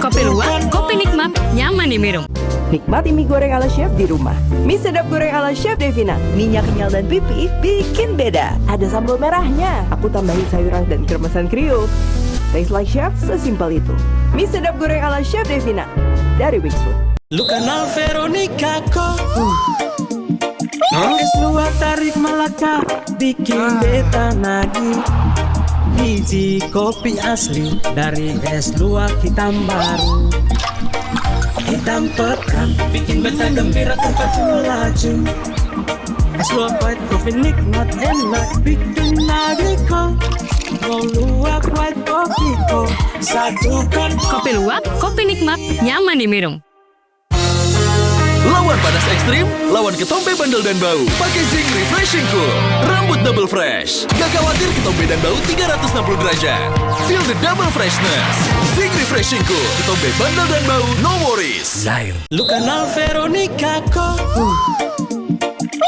Kopi luwak, kopi nikmat, nyaman diminum. Nikmati mie goreng ala chef di rumah. Mie sedap goreng ala Chef Devina. Minyak kenyal dan pipih bikin beda. Ada sambal merahnya. Aku tambahin sayuran dan kremesan Krio. Taste like chef, sesimpel itu. Mie sedap goreng ala Chef Devina dari Wixfood. Lu kenal Veronica kok? Es luwak tarik Malaka bikin beta nagih. Biji kopi asli dari es luwak hitam baru. Hitam pekat bikin beta gembira tanpa laju. Es luwak white coffee nikmat enak bikin nagih kok. Mau luwak white coffee kok satukan. Kopi luwak, kopi nikmat, nyaman diminum. Lawan panas ekstrim, lawan ketombe bandel dan bau. Pakai Zing Refreshing Cool. Rambut double fresh. Gak khawatir ketombe dan bau 360 derajat. Feel the double freshness. Zing Refreshing Cool. Ketombe bandel dan bau, no worries. Zair. Lu kenal Veronica kok?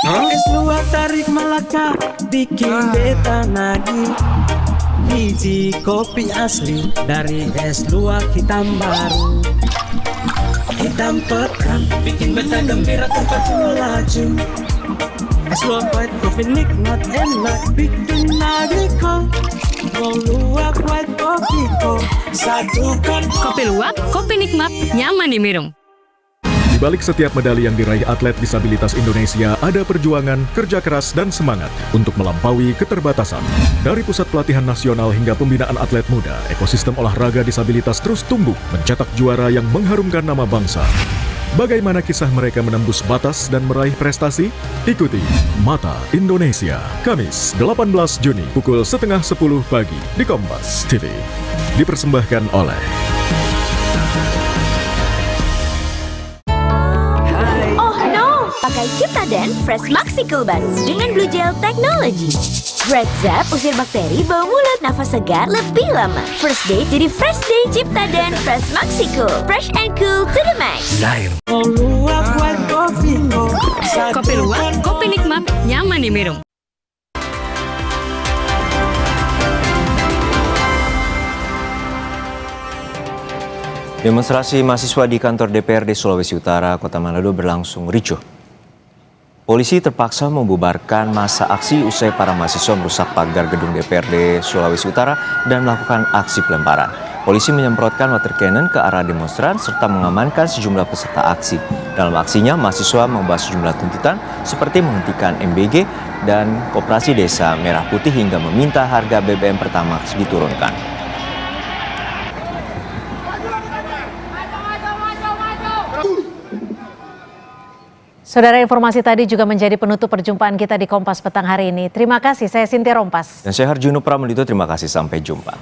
Es luwak tarik Malaka bikin beta nagih. Biji kopi asli dari es luwak hitam baru. Hitam pekat bikin beta gembira tanpa laju. Es luwak white coffee nikmat enak bikin nagih kok. Mau luwak white coffee kok satukan. Kopi luwak, kopi nikmat, nyaman diminum. Di balik setiap medali yang diraih atlet disabilitas Indonesia ada perjuangan, kerja keras, dan semangat untuk melampaui keterbatasan. Dari pusat pelatihan nasional hingga pembinaan atlet muda, ekosistem olahraga disabilitas terus tumbuh, mencetak juara yang mengharumkan nama bangsa. Bagaimana kisah mereka menembus batas dan meraih prestasi? Ikuti Mata Indonesia, Kamis 18 Juni pukul 9:30 pagi di Kompas TV. Dipersembahkan oleh Pakai Ciptaden Fresh Maxi Cool Bud dengan Blue Gel Technology. Red Zap usir bakteri, bau mulut, nafas segar lebih lama. First day jadi fresh day. Ciptaden Fresh Maxi Cool. Fresh and cool to the max. Kopi luwak, kopi nikmat, nyaman diminum. Demonstrasi mahasiswa di kantor DPRD Sulawesi Utara, Kota Manado berlangsung ricuh. Polisi terpaksa membubarkan masa aksi usai para mahasiswa merusak pagar gedung DPRD Sulawesi Utara dan melakukan aksi pelemparan. Polisi menyemprotkan water cannon ke arah demonstran serta mengamankan sejumlah peserta aksi. Dalam aksinya, mahasiswa membahas sejumlah tuntutan seperti menghentikan MBG dan Koperasi Desa Merah Putih hingga meminta harga BBM Pertamax diturunkan. Saudara, informasi tadi juga menjadi penutup perjumpaan kita di Kompas Petang hari ini. Terima kasih, saya Cynthia Rompas. Dan saya Harjuno Pramudito, terima kasih, sampai jumpa.